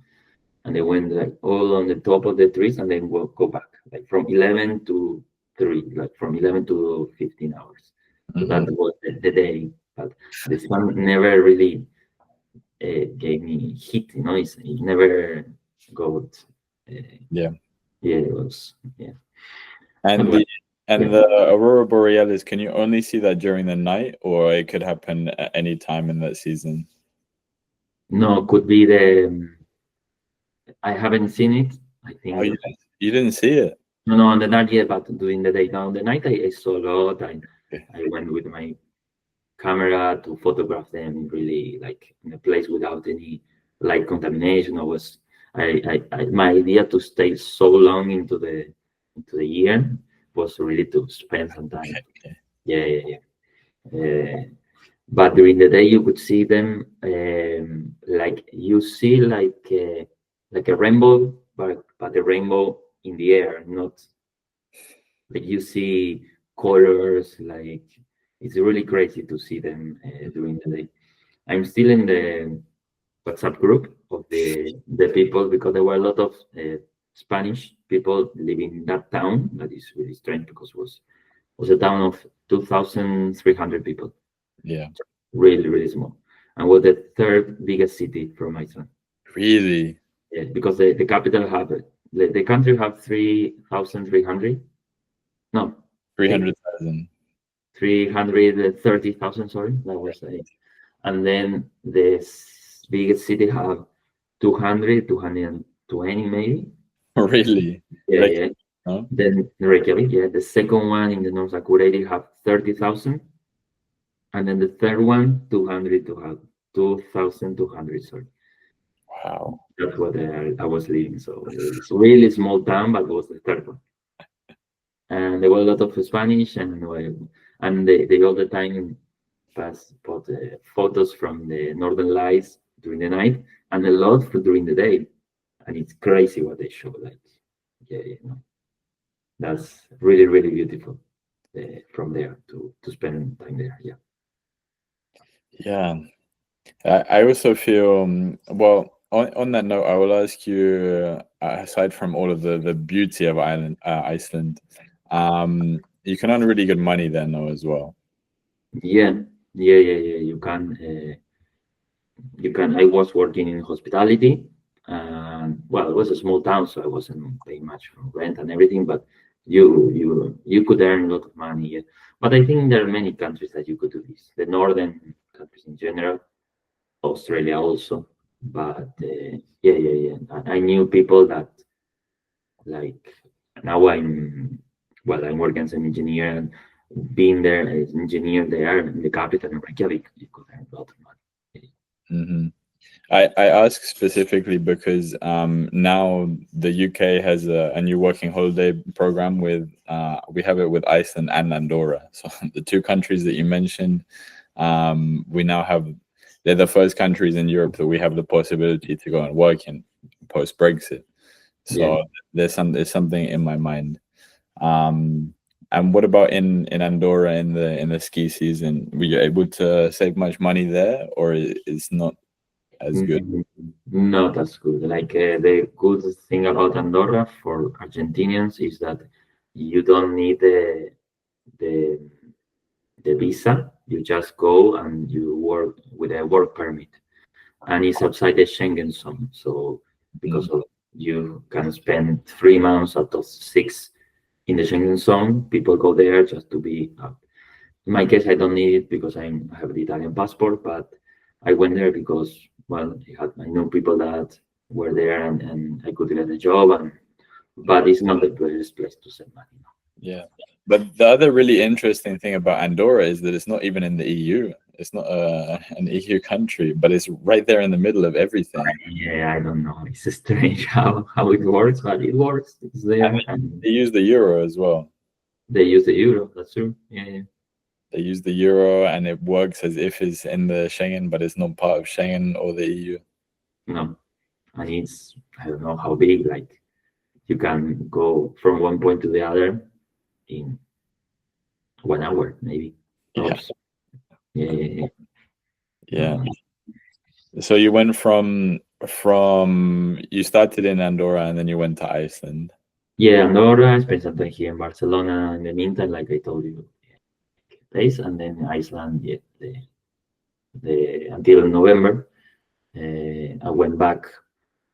and they went like all on the top of the trees, and then we'll go back like from 11 to 3, like from 11 to 15 hours. So that Mhm. was the day, but the sun never really gave me heat. It never got. Uh, Yeah. yeah, it was yeah. And But the And Yeah. the aurora borealis, can you only see that during the night, or it could happen at any time in that season? No, could be I haven't seen it. I Oh, think you didn't see it? no, on the night yet, but during the day. Now, on the night, I saw a lot. Okay. I went with my camera to photograph them really like in a place without any light contamination. My idea to stay so long into the year was really to spend some time. Okay. Yeah, yeah, yeah. But during the day, you could see them like you see like a rainbow, but a rainbow in the air, not like you see colors. Like it's really crazy to see them during the day. I'm still in the WhatsApp group of the people because there were a lot of Spanish people living in that town. That is really strange because was a town of 2,300 people. Yeah. Really, really small, and was the third biggest city from Iceland. Really? Yeah, because the capital have the country have 3,300. No, 300,000. 330,000. Sorry, that was and then the biggest city have 200, 220 maybe. Really? Yeah, Like, yeah. no? Then Reykjavik, yeah. The second one in the North Akureyri have 30,000, and then the third one 200 to have 2,200. Sorry. Wow. That's what I was living. So it's really small town, but it was the third one. And there were a lot of Spanish, and they all the time pass put photos from the Northern Lights during the night, and a lot for during the day. And it's crazy what they show. Like, yeah, that's really really beautiful from there to spend time there. Yeah. Yeah. I also feel, well, on that note, I will ask you, aside from all of the beauty of Iceland, you can earn really good money there now as well. Yeah, yeah. You can. I was working in hospitality, and well, it was a small town, so I wasn't paying much for rent and everything. But you could earn a lot of money. Yeah. But I think there are many countries that you could do this. The northern countries in general, Australia also. But yeah. I knew people that like now I'm working as an engineer, and being there as an engineer there in the capital in Reykjavik, you could earn a lot of money. Hmm. I ask specifically because now the UK has a new working holiday program with we have it with Iceland and Andorra. So the two countries that you mentioned, we now have, they're the first countries in Europe that we have the possibility to go and work in post Brexit. So Yeah. there's something in my mind. And what about in Andorra in the ski season? Were you able to save much money there, or it's not as good? Not as good. Like the good thing about Andorra for Argentinians is that you don't need the the visa. You just go and you work with a work permit, and it's outside the Schengen zone. So because of you can spend 3 months out of 6 in the Schengen zone, people go there just to be. In my case, I don't need it because I have the Italian passport, but I went there because well, I know people that were there, and I could get a job, but it's not the best place to send money. Yeah. But the other really interesting thing about Andorra is that it's not even in the EU. It's not an EU country, but it's right there in the middle of everything. Yeah, I don't know. It's strange how it works, but it works. It's there, and They use the euro as well. they use the euro. That's true. Yeah. They use the euro, and it works as if it's in the Schengen, but it's not part of Schengen or the EU. No, and it's I don't know how big. Like you can go from one point to the other in 1 hour, maybe. Yeah. Tops. Yeah. Yeah. So you went from you started in Andorra and then you went to Iceland. Yeah, Andorra. I spent some time here in Barcelona in the meantime, like I told you, days, and then Iceland. Yeah, the until November. I went back,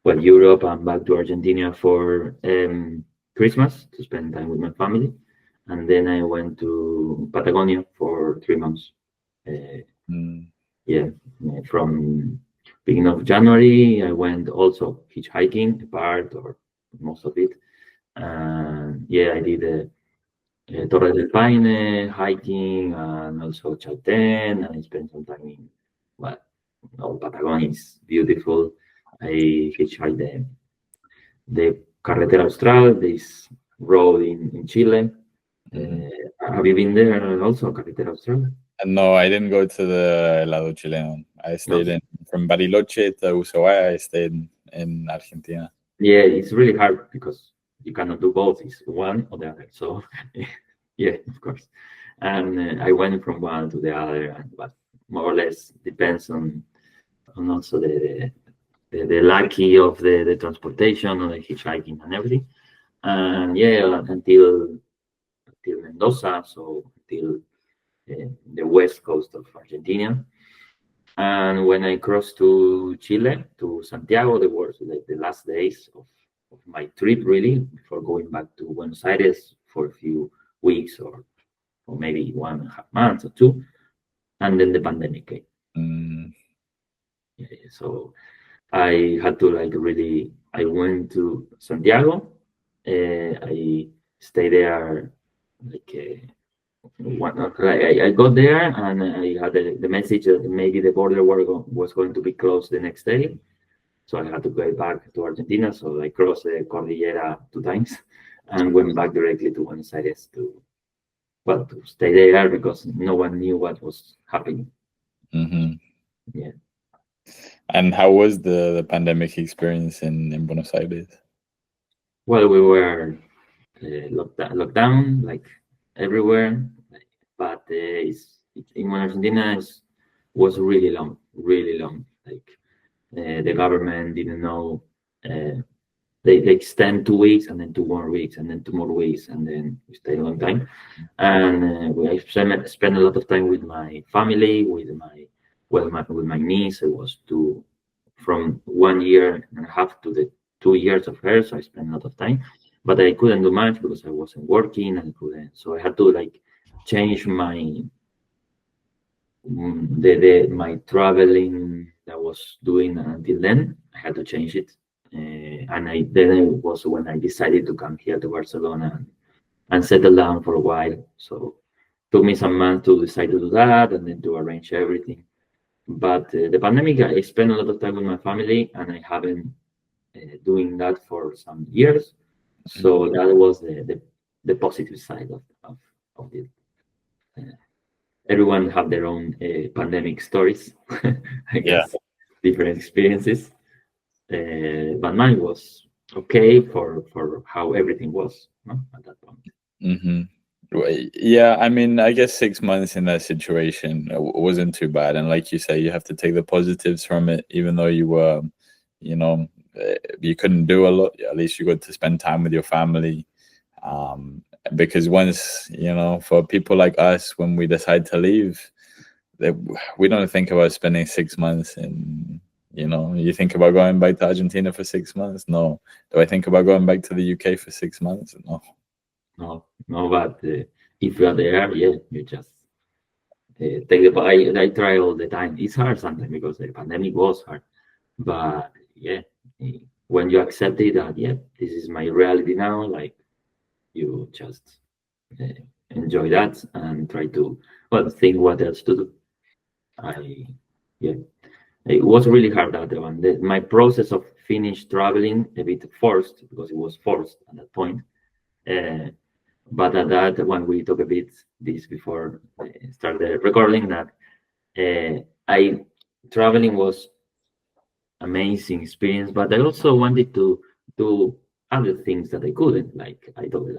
well, Europe and back to Argentina for Christmas to spend time with my family, and then I went to Patagonia for 3 months. Yeah, from beginning of January, I went also hitchhiking, a part or most of it. And yeah, I did Torres del Paine hiking and also Chaltén, and I spent some time in, well, no, Patagonia is beautiful. I hitchhiked the Carretera Austral, this road in Chile. Have you been there also, Carretera Austral? No, I didn't go to the lado chileno. I stayed in from Bariloche to Ushuaia. I stayed in Argentina. Yeah, it's really hard because you cannot do both. It's one or the other. So, yeah, of course. And I went from one to the other, but more or less depends on also the lucky of the transportation or the hitchhiking and everything. And yeah, until Mendoza, so until the west coast of Argentina. And when I crossed to Chile, to Santiago, there was like the last days of my trip, really, before going back to Buenos Aires for a few weeks or maybe 1.5 months or two. And then the pandemic came. Yeah, so I had to really, I went to Santiago. I stayed there like I got there and I had the message that maybe the border was going to be closed the next day. So I had to go back to Argentina. So I crossed the Cordillera 2 times and went back directly to Buenos Aires to stay there because no one knew what was happening. Yeah. And how was the pandemic experience in Buenos Aires? Well, we were locked down like everywhere, but in Argentina was really long. Like the government didn't know. They extend 2 weeks and then 2 more weeks and then 2 more weeks and then we stay a long time. And I spent a lot of time with my family, with my niece. It was from 1 year and a half to the 2 years of her, so I spent a lot of time. But I couldn't do much because I wasn't working and couldn't. So I had to change my my traveling that I was doing until then. I had to change it. And then it was when I decided to come here to Barcelona and settle down for a while. So it took me some months to decide to do that and then to arrange everything. But the pandemic, I spent a lot of time with my family, and I haven't doing that for some years. So that was the positive side of it. Everyone have their own pandemic stories, I guess, different experiences. But mine was okay for how everything was at that point. Yeah, I mean, I guess 6 months in that situation wasn't too bad. And like you say, you have to take the positives from it, even though you were, you couldn't do a lot. At least you got to spend time with your family. Because once, for people like us, when we decide to leave, we don't think about spending 6 months in, you think about going back to Argentina for 6 months. No. Do I think about going back to the UK for 6 months? No. No, but if you are there, yeah, you just take the. I try all the time. It's hard sometimes because the pandemic was hard, but yeah, when you accept it, that this is my reality now. Like you just enjoy that and try to think what else to do. It was really hard that one. My process of finished traveling a bit forced because it was forced at that point. But at that when we talk a bit this before I start the recording, that traveling was amazing experience, but I also wanted to do other things that I couldn't. Like I thought,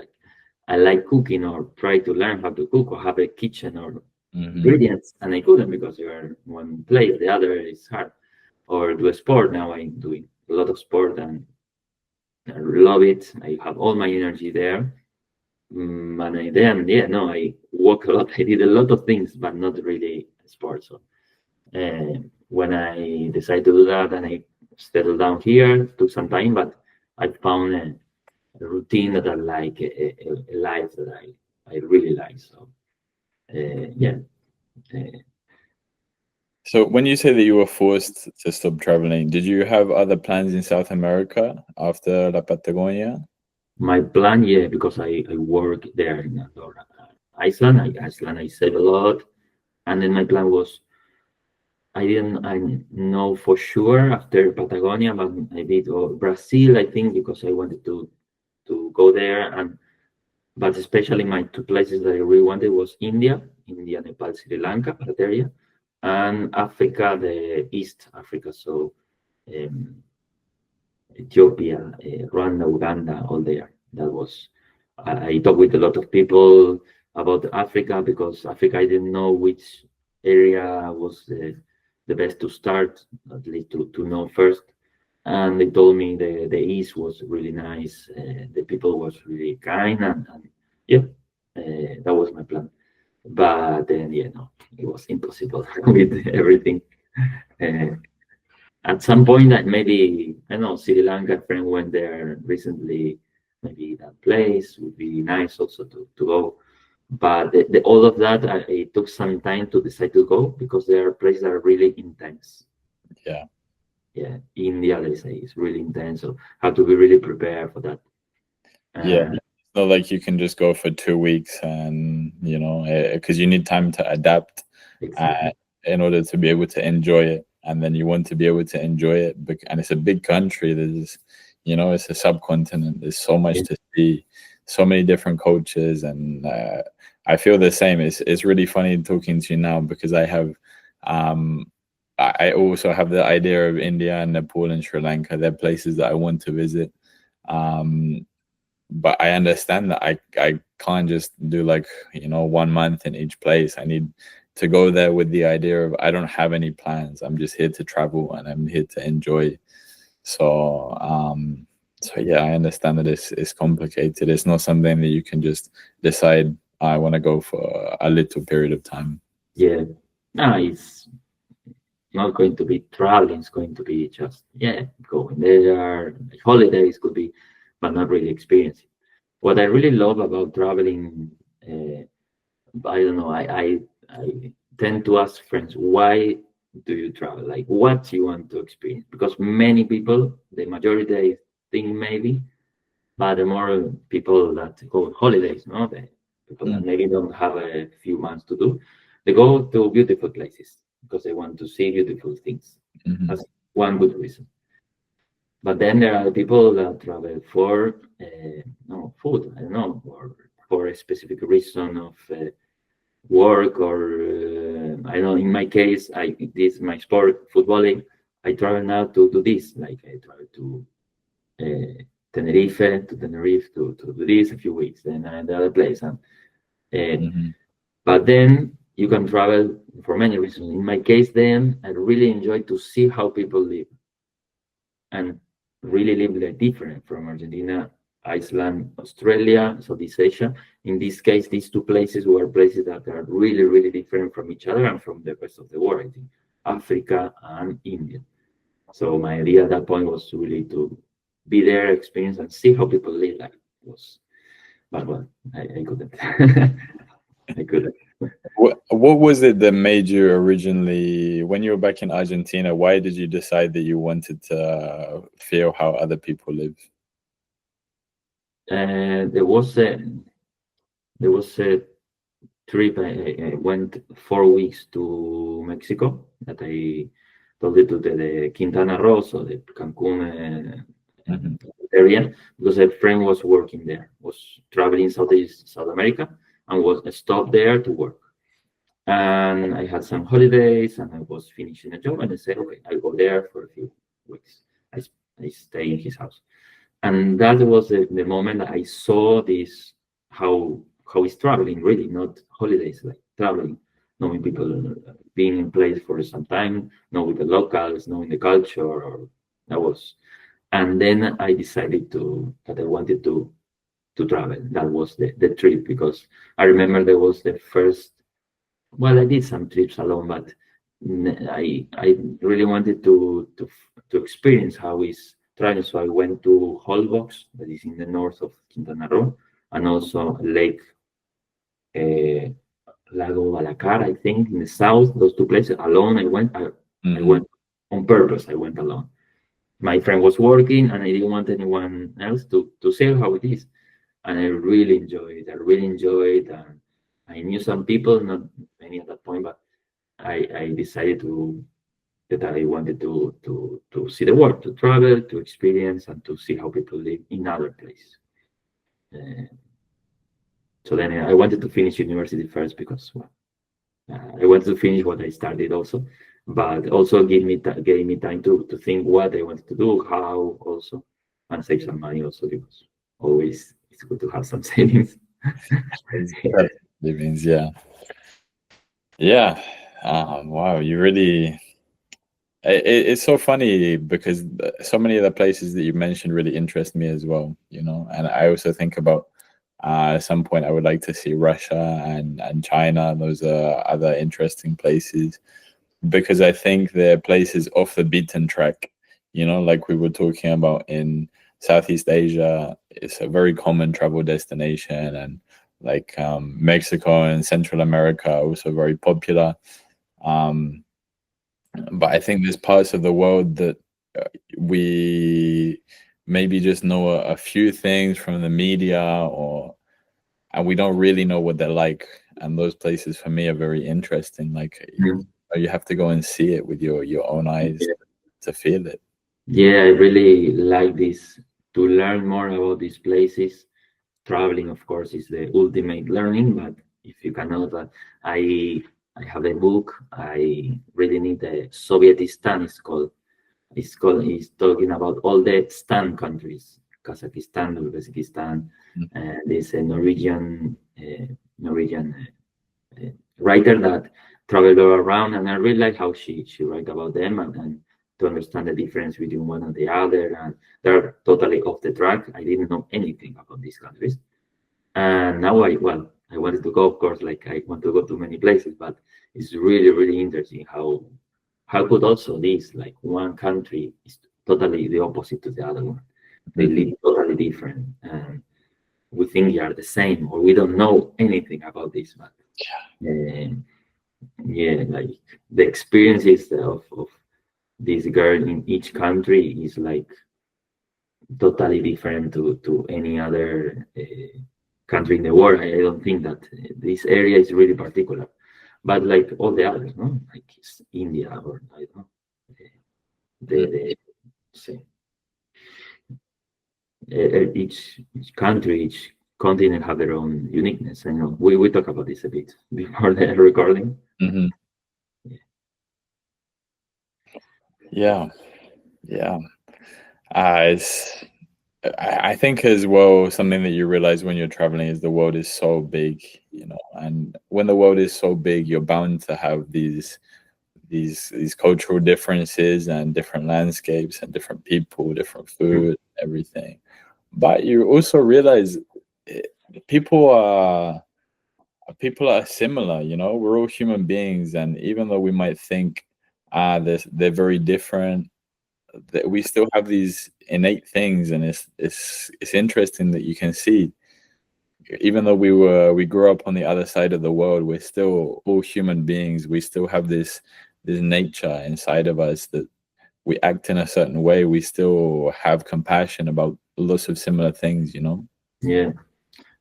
I like cooking or try to learn how to cook or have a kitchen or ingredients, and I couldn't because you are one place, the other is hard. Or do a sport. Now I'm doing a lot of sport and I love it. I have all my energy there. And I walk a lot. I did a lot of things, but not really sports. So when I decided to do that and I settled down here, it took some time, but I found a routine that I like, a life that I really like. So yeah. Uh, So when you say that you were forced to stop traveling, did you have other plans in South America after La Patagonia? my plan, yeah, because I work there in Andorra, Iceland. Iceland, I save a lot, and then my plan was I know for sure after Patagonia, but I did Brazil, I think, because I wanted to go there, and but especially my two places that I really wanted was India, Nepal, Sri Lanka, that area, and Africa, the East Africa, so um, Ethiopia, Rwanda, Uganda, all there. That was. I talked with a lot of people about Africa because Africa, I didn't know which area was the best to start, at least to know first. And they told me the East was really nice. The people was really kind, and yeah, that was my plan. But then, yeah, no, it was impossible with everything. Uh, at some point, that maybe I don't know, Sri Lanka friend went there recently. Maybe that place would be nice also to go. But all of that, it took some time to decide to go because there are places that are really intense. Yeah. Yeah, India, they say, is really intense. So have to be really prepared for that. Yeah. Uh, It's not like you can just go for 2 weeks and, because you need time to adapt uh, exactly. in order to be able to enjoy it. And then you want to be able to enjoy it. And it's a big country. It's a subcontinent. There's so much Yeah, to see, so many different cultures. And I feel the same. It's really funny talking to you now because um, I also have the idea of India and Nepal and Sri Lanka. They're places that I want to visit. Um, but I understand that I can't just do like 1 month in each place. I need to go there with the idea of I don't have any plans. I'm just here to travel and I'm here to enjoy. So so yeah, I understand that it's complicated. It's not something that you can just decide I want to go for a little period of time. yeah. No, it's not going to be traveling. It's going to be just going there. Holidays could be, but not really experiencing. What I really love about traveling, I don't know, I tend to ask friends, why do you travel? Like, what you want to experience? Because many people, the majority, they think maybe, but the more people that go on holidays, no, the people that Mm. maybe don't have a few months to do, they go to beautiful places because they want to see beautiful things. Mhm. That's one good reason. But then there are people that travel for no food, I don't know, or for a specific reason of work, or I know. In my case, I this my sport, footballing. I travel now to do this. Like I travel to Tenerife to do this a few weeks, then the other place. And Mhm. but then you can travel for many reasons. In my case, then I really enjoy to see how people live and really live like different from Argentina, Iceland, Australia, Southeast Asia. In this case, these two places were places that are really, really different from each other and from the rest of the world, I think, Africa and India. So my idea at that point was really to be there, experience, and see how people live. Like it was, but well, I couldn't. I couldn't. What was it that made you originally, when you were back in Argentina, why did you decide that you wanted to feel how other people live? There was a trip. I went 4 weeks to Mexico that I told it to the Quintana Roo, so the Cancun Hmm. area, because a friend was working there, was traveling South America, and was stopped there to work. And I had some holidays, and I was finishing a job, and I said, okay, I'll go there for a few weeks. I, I stay in his house, and that was the moment I saw this how he's traveling, really, not holidays, like traveling, knowing people, being in place for some time, knowing the locals, knowing the culture. Or that was, and then I decided to that I wanted to travel. That was the trip, because I remember there was the first. Well, I did some trips alone, but I really wanted to experience how is traveling. So I went to Holbox, that is in the north of Quintana Roo, and also a lake. uh, Lago Balacar, I think, in the south. Those two places alone. I went on purpose. I went alone. My friend was working, and I didn't want anyone else to see how it is. And I really enjoyed it. I really enjoyed. And I knew some people, not many at that point, but I decided that I wanted to see the world, to travel, to experience, and to see how people live in other places. Uh, so then I wanted to finish university first because well, I wanted to finish what I started also, but also gave me time to think what I wanted to do, how also, and save some money also because always it's good to have some savings. Livings, yeah. Yeah. Wow, you really. It's so funny because so many of the places that you mentioned really interest me as well. You know, and I also think about at some point I would like to see Russia and China. Those are other interesting places because I think they're places off the beaten track. You know, like we were talking about in Southeast Asia, it's a very common travel destination, and like Mexico and Central America are also very popular. Um, but I think there's parts of the world that we maybe just know a few things from the media, or and we don't really know what they're like. And those places for me are very interesting. Like you have to go and see it with your own eyes to feel it. Yeah, I really like this to learn more about these places. Traveling, of course, is the ultimate learning, but if you cannot, I have a book. I really need the Sovietistan. It's talking about all the Stan countries: Kazakhstan, Uzbekistan. There's a Norwegian writer that traveled all around, and I really like how she write about them and to understand the difference between one and the other. And they're totally off the track. I didn't know anything about these countries, and now I wanted to go, of course, like I want to go to many places, but it's really interesting how could also this like one country is totally the opposite to the other one. They live totally different, and we think they are the same, or we don't know anything about this, but yeah, like the experiences of this girl in each country is like totally different to any other country in the world. I don't think that this area is really particular, but like all the others, no, like it's India or I don't know, the say, each country, each continent have their own uniqueness. I know we talk about this a bit before the recording. Yeah, yeah. It's I think as well something that you realize when you're traveling is the world is so big, you know, and when the world is so big, you're bound to have these cultural differences and different landscapes and different people, different food, everything. But you also realize eh, people are people are similar, you know, we're all human beings, and even though we might think they're very different, that we still have these innate things, and it's interesting that you can see even though we grew up on the other side of the world, we're still all human beings. We still have this nature inside of us that we act in a certain way. We still have compassion about lots of similar things, you know. Yeah,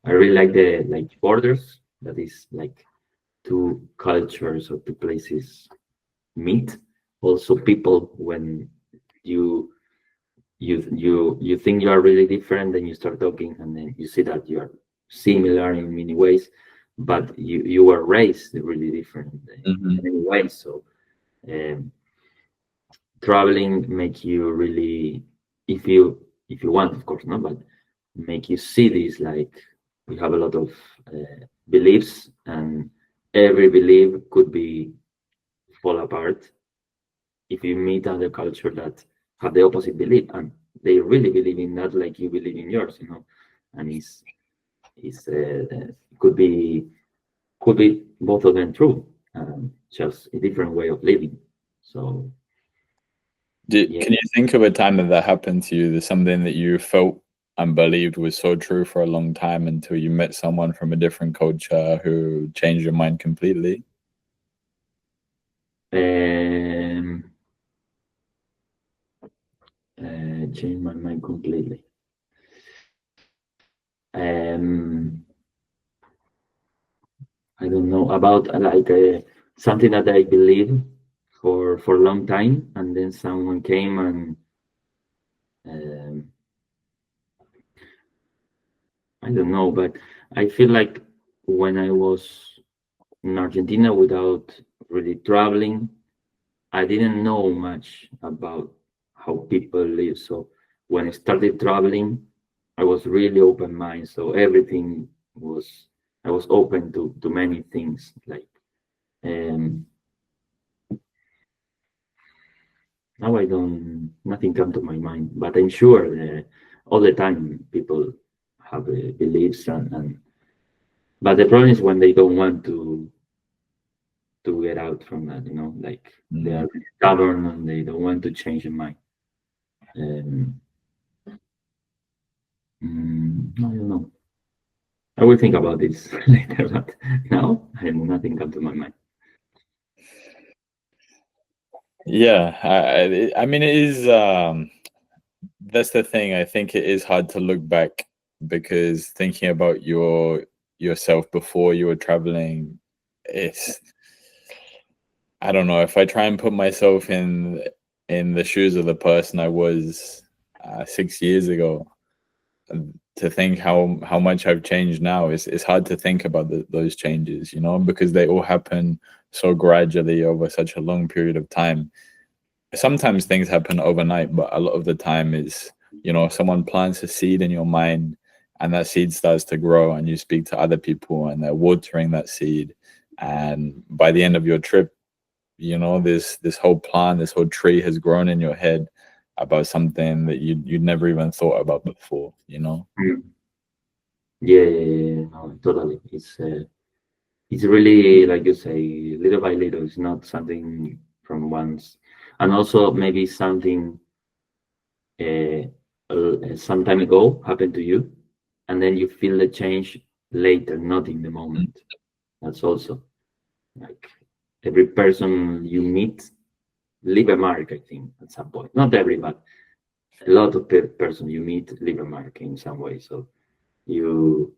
I really like the like borders. That is like two cultures or two places meet. Also, people when you you think you are really different, then you start talking, and then you see that you are similar in many ways, but you were raised really different in many ways. So um, traveling make you really, if you want, of course, no, but make you see this like we have a lot of beliefs, and every belief could be fall apart if you meet other culture that have the opposite belief and they really believe in that like you believe in yours, you know, and it's could be both of them true, just a different way of living. So yeah. Can you think of a time that happened to you? There's something that you felt and believed was so true for a long time until you met someone from a different culture who changed your mind completely? Changed my mind completely. I don't know about like something that I believe for a long time, and then someone came and um, I don't know, but I feel like when I was in Argentina without really traveling, I didn't know much about how people live. So when I started traveling, I was really open minded. So everything was I was open to many things. Like um, now I don't nothing come to my mind, but I'm sure all the time people have beliefs and but the problem is when they don't want to get out from that, like they are really stubborn and they don't want to change their mind. Um, I don't know. I will think about this later, but now nothing come to my mind. Yeah, I mean, it is. That's the thing. I think it is hard to look back because thinking about yourself before you were traveling, it's. I don't know if I try and put myself in the shoes of the person I was 6 years ago. To think how much I've changed now it's hard to think about those changes, because they all happen so gradually over such a long period of time. Sometimes things happen overnight, but a lot of the time is, someone plants a seed in your mind and that seed starts to grow and you speak to other people and they're watering that seed. And by the end of your trip, this whole plant, this whole tree has grown in your head about something that you'd never even thought about before. Mm. Yeah, no, totally. It's really like you say, little by little. It's not something from once, and also maybe something some time ago happened to you, and then you feel the change later, not in the moment. That's also like every person you meet leave a mark, I think, at some point. Not every, but a lot of person you meet leave a mark in some way. So you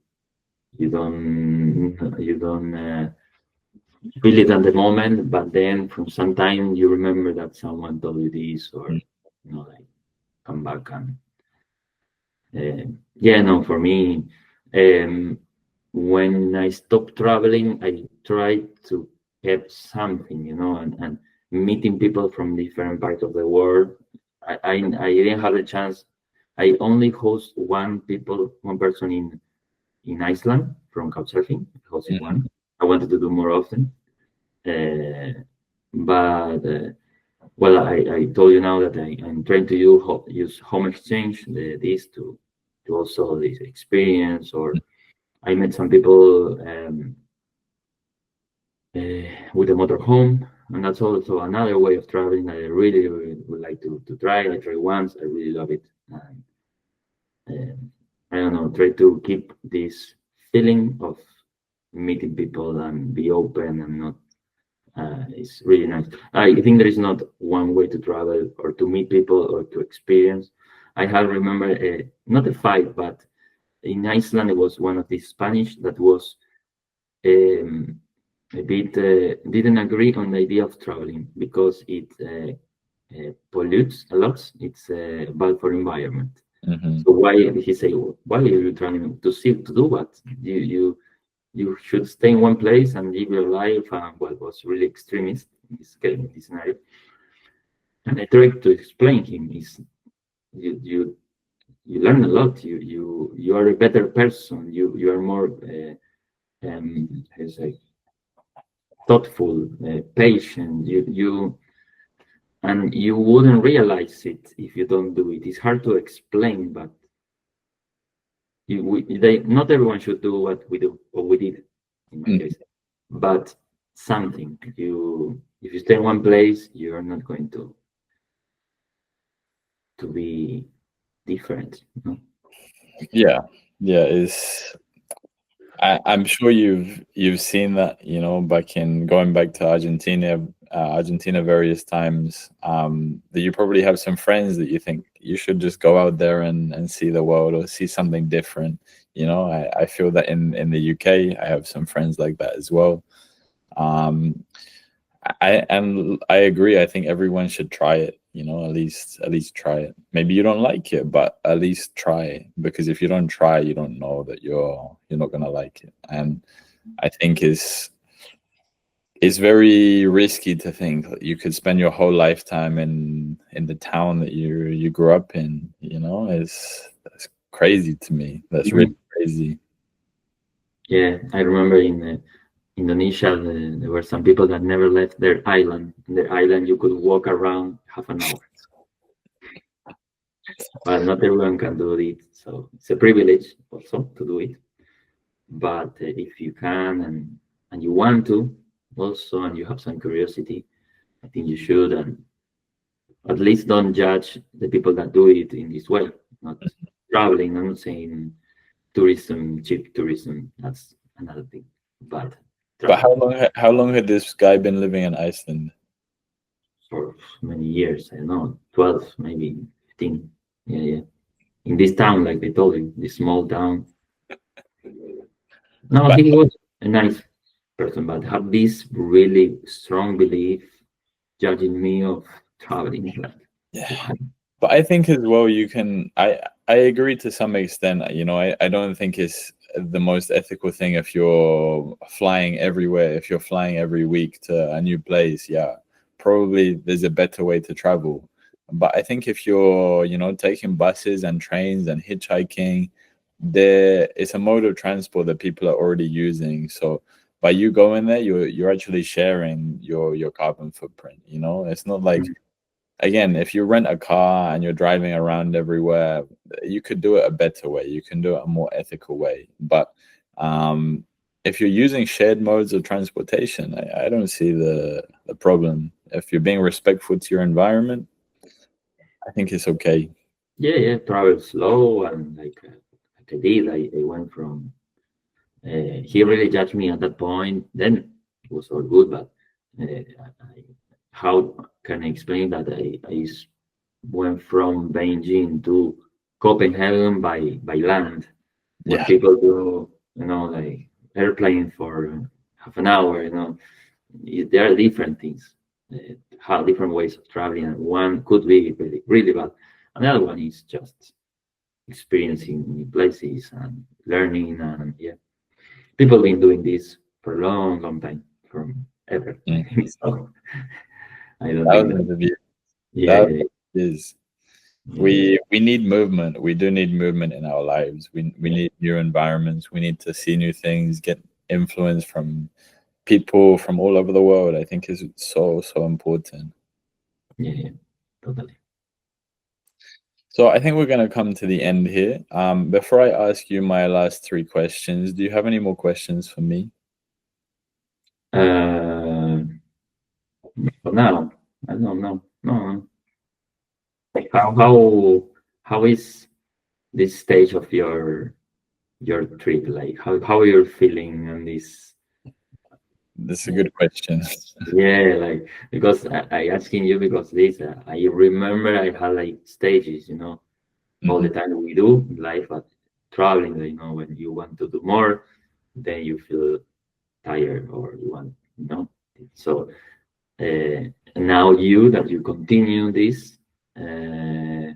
you don't feel it at the moment, but then from some time you remember that someone told you this, or like come back and yeah, no, for me, um, when I stopped traveling, I tried to have something, and meeting people from different parts of the world. I didn't have a chance. I only host one person in Iceland from couchsurfing. I hosted Mhm. one. I wanted to do more often, uh, but well, I told you now that I'm trying to use home exchange this to also this experience. Or I met some people with a motorhome, and that's also another way of traveling that I really, really would like to try. I tried once, I really love it. And, I don't know, try to keep this feeling of meeting people and be open and not. It's really nice. I think there is not one way to travel or to meet people or to experience. I have remember not a fight, but in Iceland it was one of the Spanish that was um, a bit didn't agree on the idea of traveling because it pollutes a lot. It's bad for environment. Mhm. So why he say why are you trying to see to do what you should stay in one place and live your life, and what was really extremist in this case, in this scenario. And I tried to explain him is you learn a lot. You are a better person. You are more how to say thoughtful, patient. You and you wouldn't realize it if you don't do it. It's hard to explain, but not everyone should do what we did in my Mm. case, but something if you stay in one place, you're not going to be different. Yeah, yeah. Is I'm sure you've seen that, back in going back to Argentina various times. That you probably have some friends that you think you should just go out there and see the world or see something different. I feel that in the UK, I have some friends like that as well. Um, I agree. I think everyone should try it. At least try it. Maybe you don't like it, but at least try it, because if you don't try, you don't know that you're not gonna like it. And I think it's very risky to think that you could spend your whole lifetime in the town that you grew up in. That's crazy to me. That's really Mhm. crazy. Yeah, I remember in Indonesia, there were some people that never left their island. In their island, you could walk around half an hour, but not everyone can do it. So it's a privilege also to do it. But if you can and you want to also, and you have some curiosity, I think you should. And at least don't judge the people that do it in this way. Not traveling. I'm not saying tourism, cheap tourism. That's another thing. But But traveling how long had this guy been living in Iceland? for many years. I don't know, 12, maybe 15. Yeah, yeah. In this town, like they told you, this small town. No, But he was a nice person, but have this really strong belief judging me of traveling. Like, yeah. what? But I think as well, I agree to some extent. I don't think it's the most ethical thing if you're flying everywhere. If you're flying every week to a new place, yeah, probably there's a better way to travel. But I think if you're, taking buses and trains and hitchhiking, it's a mode of transport that people are already using. So by you going there, you're actually sharing your carbon footprint. It's not like, again, if you rent a car and you're driving around everywhere, you could do it a better way. You can do it a more ethical way. But if you're using shared modes of transportation, I don't see the problem. If you're being respectful to your environment, I think it's okay. Yeah, yeah, travel slow and like I did. I went from. He really judged me at that point. Then it was all good, but how can I explain that went from Beijing to Copenhagen by land, when Yeah. people do, like airplane for half an hour, there are different things, how different ways of traveling, and one could be really, really bad. Another one is just experiencing new places and learning, and yeah, people been doing this for a long, long time, from ever. I Mm. think so. I don't think that. Thousands of years. Yeah, Thousands yeah, of years. yeah, We need movement. We do need movement in our lives. We need new environments. We need to see new things, get influence from people from all over the world. I think is so important. yeah, yeah, totally. So I think we're going to come to the end here. Before I ask you my last three questions, do you have any more questions for me? Uh, but now, I don't know. No, like how is this stage of your trip? Like how you're feeling on this? That's a Uh, good question. yeah, like because I asking you because this I remember I had like stages, all the Mhm. time we do in life, but traveling, when you want to do more, then you feel tired or you want, So now that you continue this, uh,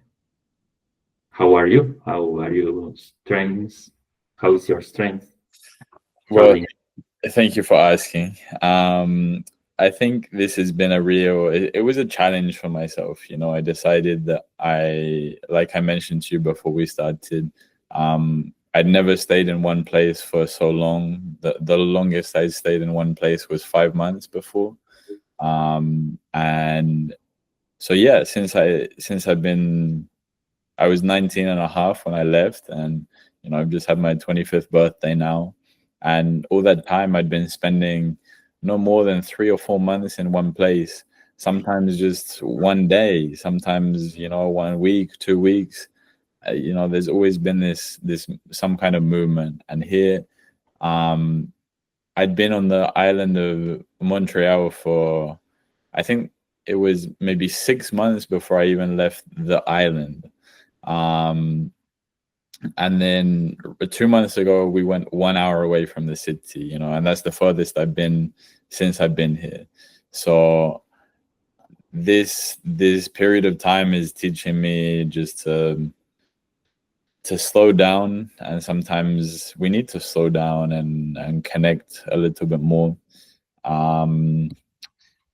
how are you? How are your strengths? How's your strength Well, traveling? thank you for asking. I think this has been it was a challenge for myself. I decided that like I mentioned to you before we started, I'd never stayed in one place for so long. The longest I stayed in one place was 5 months before. And so yeah, I was 19 and a half when I left, and I've just had my 25th birthday now. And all that time I'd been spending no more than 3 or 4 months in one place, sometimes just one day, sometimes 1 week, 2 weeks. there's always been this some kind of movement. And here, I'd been on the island of Montreal for, I think it was maybe 6 months before I even left the island. And then 2 months ago, we went 1 hour away from the city, and that's the furthest I've been since I've been here. So this period of time is teaching me just to slow down, and sometimes we need to slow down and connect a little bit more.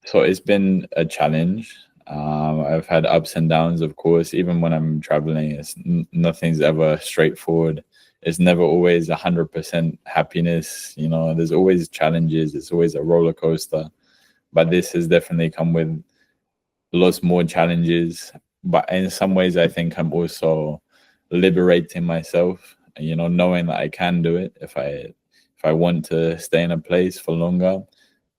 So it's been a challenge. I've had ups and downs, of course. Even when I'm traveling, nothing's ever straightforward. It's never always 100% happiness. There's always challenges. It's always a roller coaster. But this has definitely come with lots more challenges. But in some ways, I think I'm also liberating myself. Knowing that I can do it if I want to stay in a place for longer.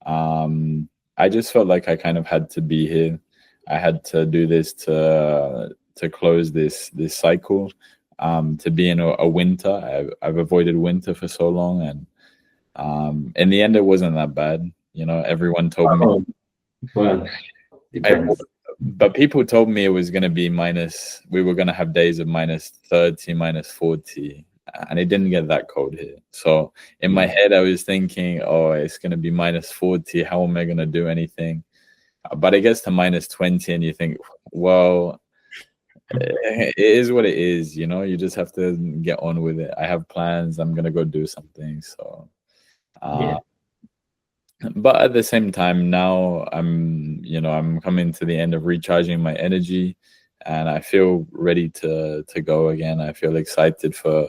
I just felt like I kind of had to be here. I had to do this to close this cycle, to be in a winter. I've avoided winter for so long, and in the end, it wasn't that bad. Everyone told me. Well, depends. But people told me it was going to be we were going to have days of -30, -40, and it didn't get that cold here. So in my head, I was thinking, oh, it's going to be -40. How am I going to do anything? But it gets to -20, and you think, well, it is what it is. You just have to get on with it. I have plans. I'm going to go do something. So, but at the same time, now I'm coming to the end of recharging my energy, and I feel ready to go again. I feel excited for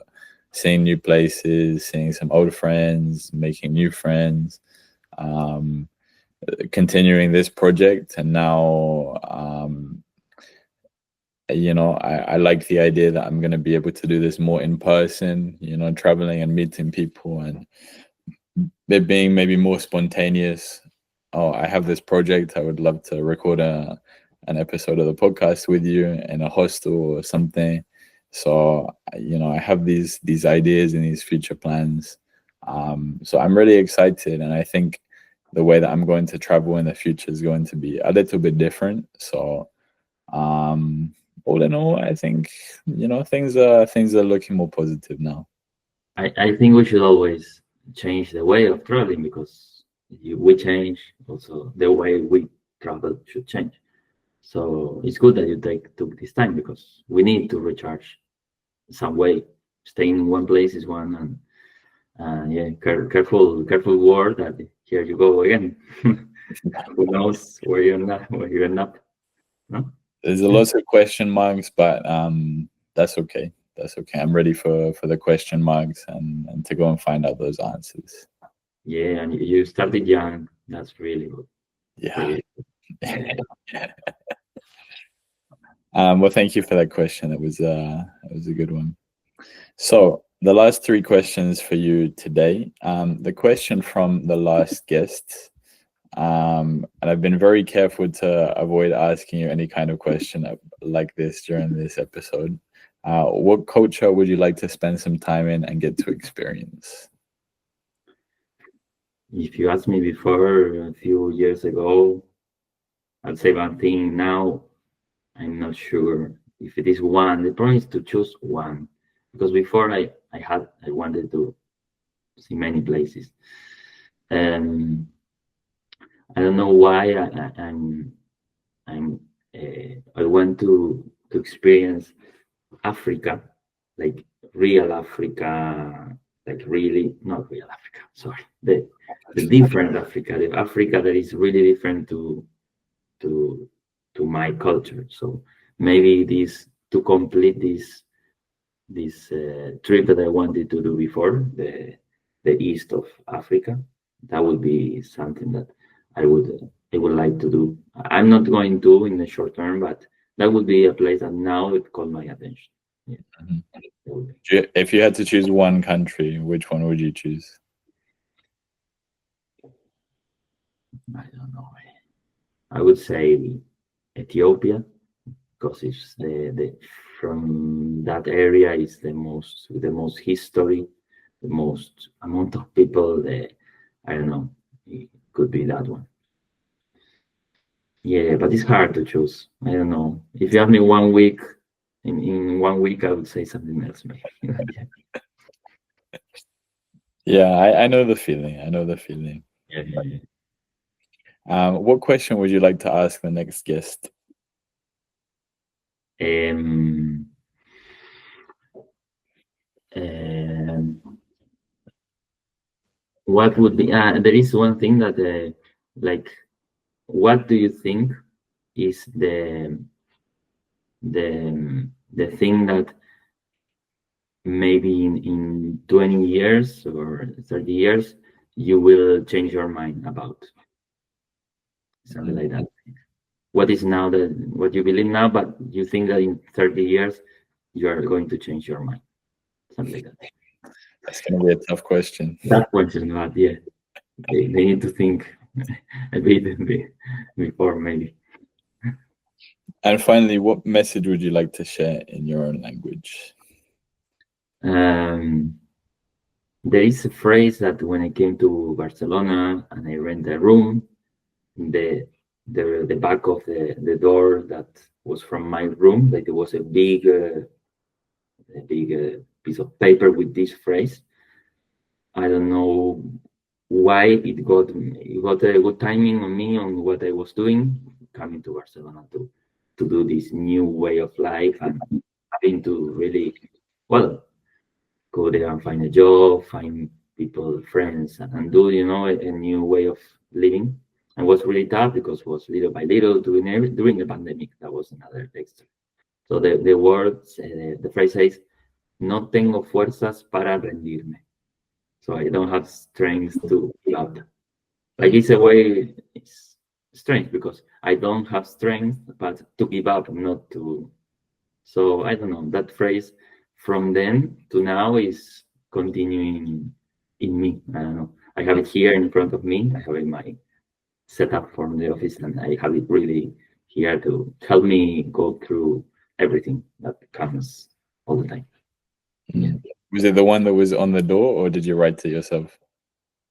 seeing new places, seeing some old friends, making new friends, continuing this project. And now, I like the idea that I'm going to be able to do this more in person, traveling and meeting people, and it being maybe more spontaneous. Oh, I have this project. I would love to record an episode of the podcast with you in a hostel or something. So, I have these ideas and these future plans. So I'm really excited. And I think the way that I'm going to travel in the future is going to be a little bit different. So, all in all, I think, things are looking more positive now. I think we should always change the way of traveling, because we change, also the way we travel should change. So it's good that you took this time, because we need to recharge some way. Staying in one place is one, and careful word that here you go again. Who knows where you end up? No? There's a lot of question marks, but that's okay. That's okay. I'm ready for the question marks and to go and find out those answers. Yeah, and you started young. That's really good. Yeah. Really good. Well, thank you for that question. It was a good one. So the last 3 questions for you today. The question from the last guest. And I've been very careful to avoid asking you any kind of question like this during this episode. What culture would you like to spend some time in and get to experience? If you asked me before, a few years ago, I'd say one thing. Now, I'm not sure if it is one. The problem is to choose one, because before I wanted to see many places. I don't know why I want to experience Africa, like real Africa, like really not real Africa. Sorry, the different Africa, the Africa that is really different to my culture. So maybe this to complete this trip that I wanted to do before, the east of Africa, that would be something that I would like to do. I'm not going to in the short term, but that would be a place that now it caught my attention. Yeah. Mm-hmm. If you had to choose one country, which one would you choose? I don't know. I would say Ethiopia, because it's the from that area is the most history, the most amount of people. I don't know. It could be that one. Yeah, but it's hard to choose. I don't know. If you have me 1 week, in 1 week, I would say something else, maybe. Yeah, I know the feeling. I know the feeling. Yeah. What question would you like to ask the next guest? What would be? There is one thing that, like, what do you think is the thing that maybe in 20 years or 30 years you will change your mind about? Something like that. What is now what you believe now, but you think that in 30 years you are going to change your mind? Something like that. That's going to be a tough question. That question, but yeah, they need to think a bit before maybe. And finally, what message would you like to share in your own language? There is a phrase that when I came to Barcelona and I rent a room, the back of the door that was from my room, like, it was a big piece of paper with this phrase. I don't know why it got a good timing on me on what I was doing, coming to Barcelona to do this new way of life and having to really, well, go there and find a job, find people, friends, and do, a new way of living. And was really tough because it was little by little during the pandemic. That was another extra. So the words, the phrase says, "No tengo fuerzas para rendirme." So I don't have strength to give up. Like, it's a way, it's strange because I don't have strength, but to give up, not to. So I don't know, that phrase from then to now is continuing in me. I don't know. I have it here in front of me. I have it in my setup from the office, and I have it really here to help me go through everything that comes all the time. Yeah. Was it the one that was on the door, or did you write it yourself?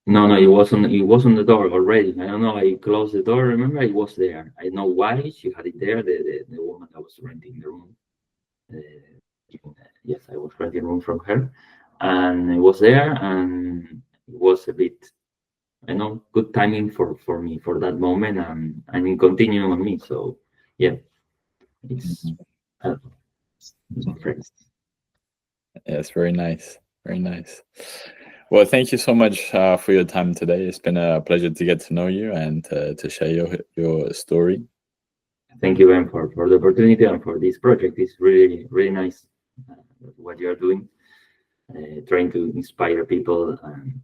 No, it wasn't. It was on the door already. I don't know. I closed the door. Remember, it was there. I know why she had it there. The woman that was renting the room. Yes, I was renting a room from her, and it was there, and it was a bit, good timing for me for that moment, and it continuing on me. So yeah, it's friends. Yes, very nice. Very nice. Well, thank you so much for your time today. It's been a pleasure to get to know you and to share your story. Thank you, Ben, for the opportunity and for this project. It's really, really nice what you are doing, trying to inspire people and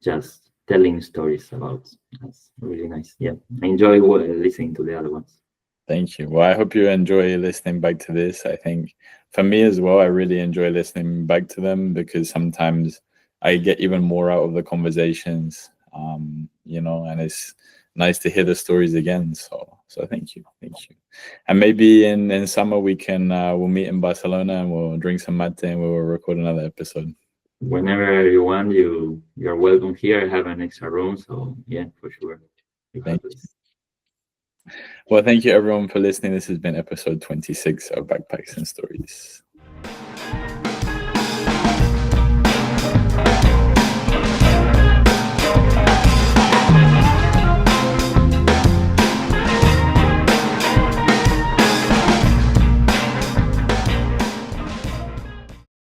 just telling stories about. That's really nice. Yeah, I enjoy listening to the other ones. Thank you. Well, I hope you enjoy listening back to this. I think for me as well, I really enjoy listening back to them because sometimes I get even more out of the conversations, and it's nice to hear the stories again. So thank you. And maybe in summer we'll meet in Barcelona and we'll drink some mate and we'll record another episode. Whenever you want, you're welcome here. I have an extra room, so yeah, for sure. Well, thank you everyone for listening. This has been episode 26 of Backpacks and Stories.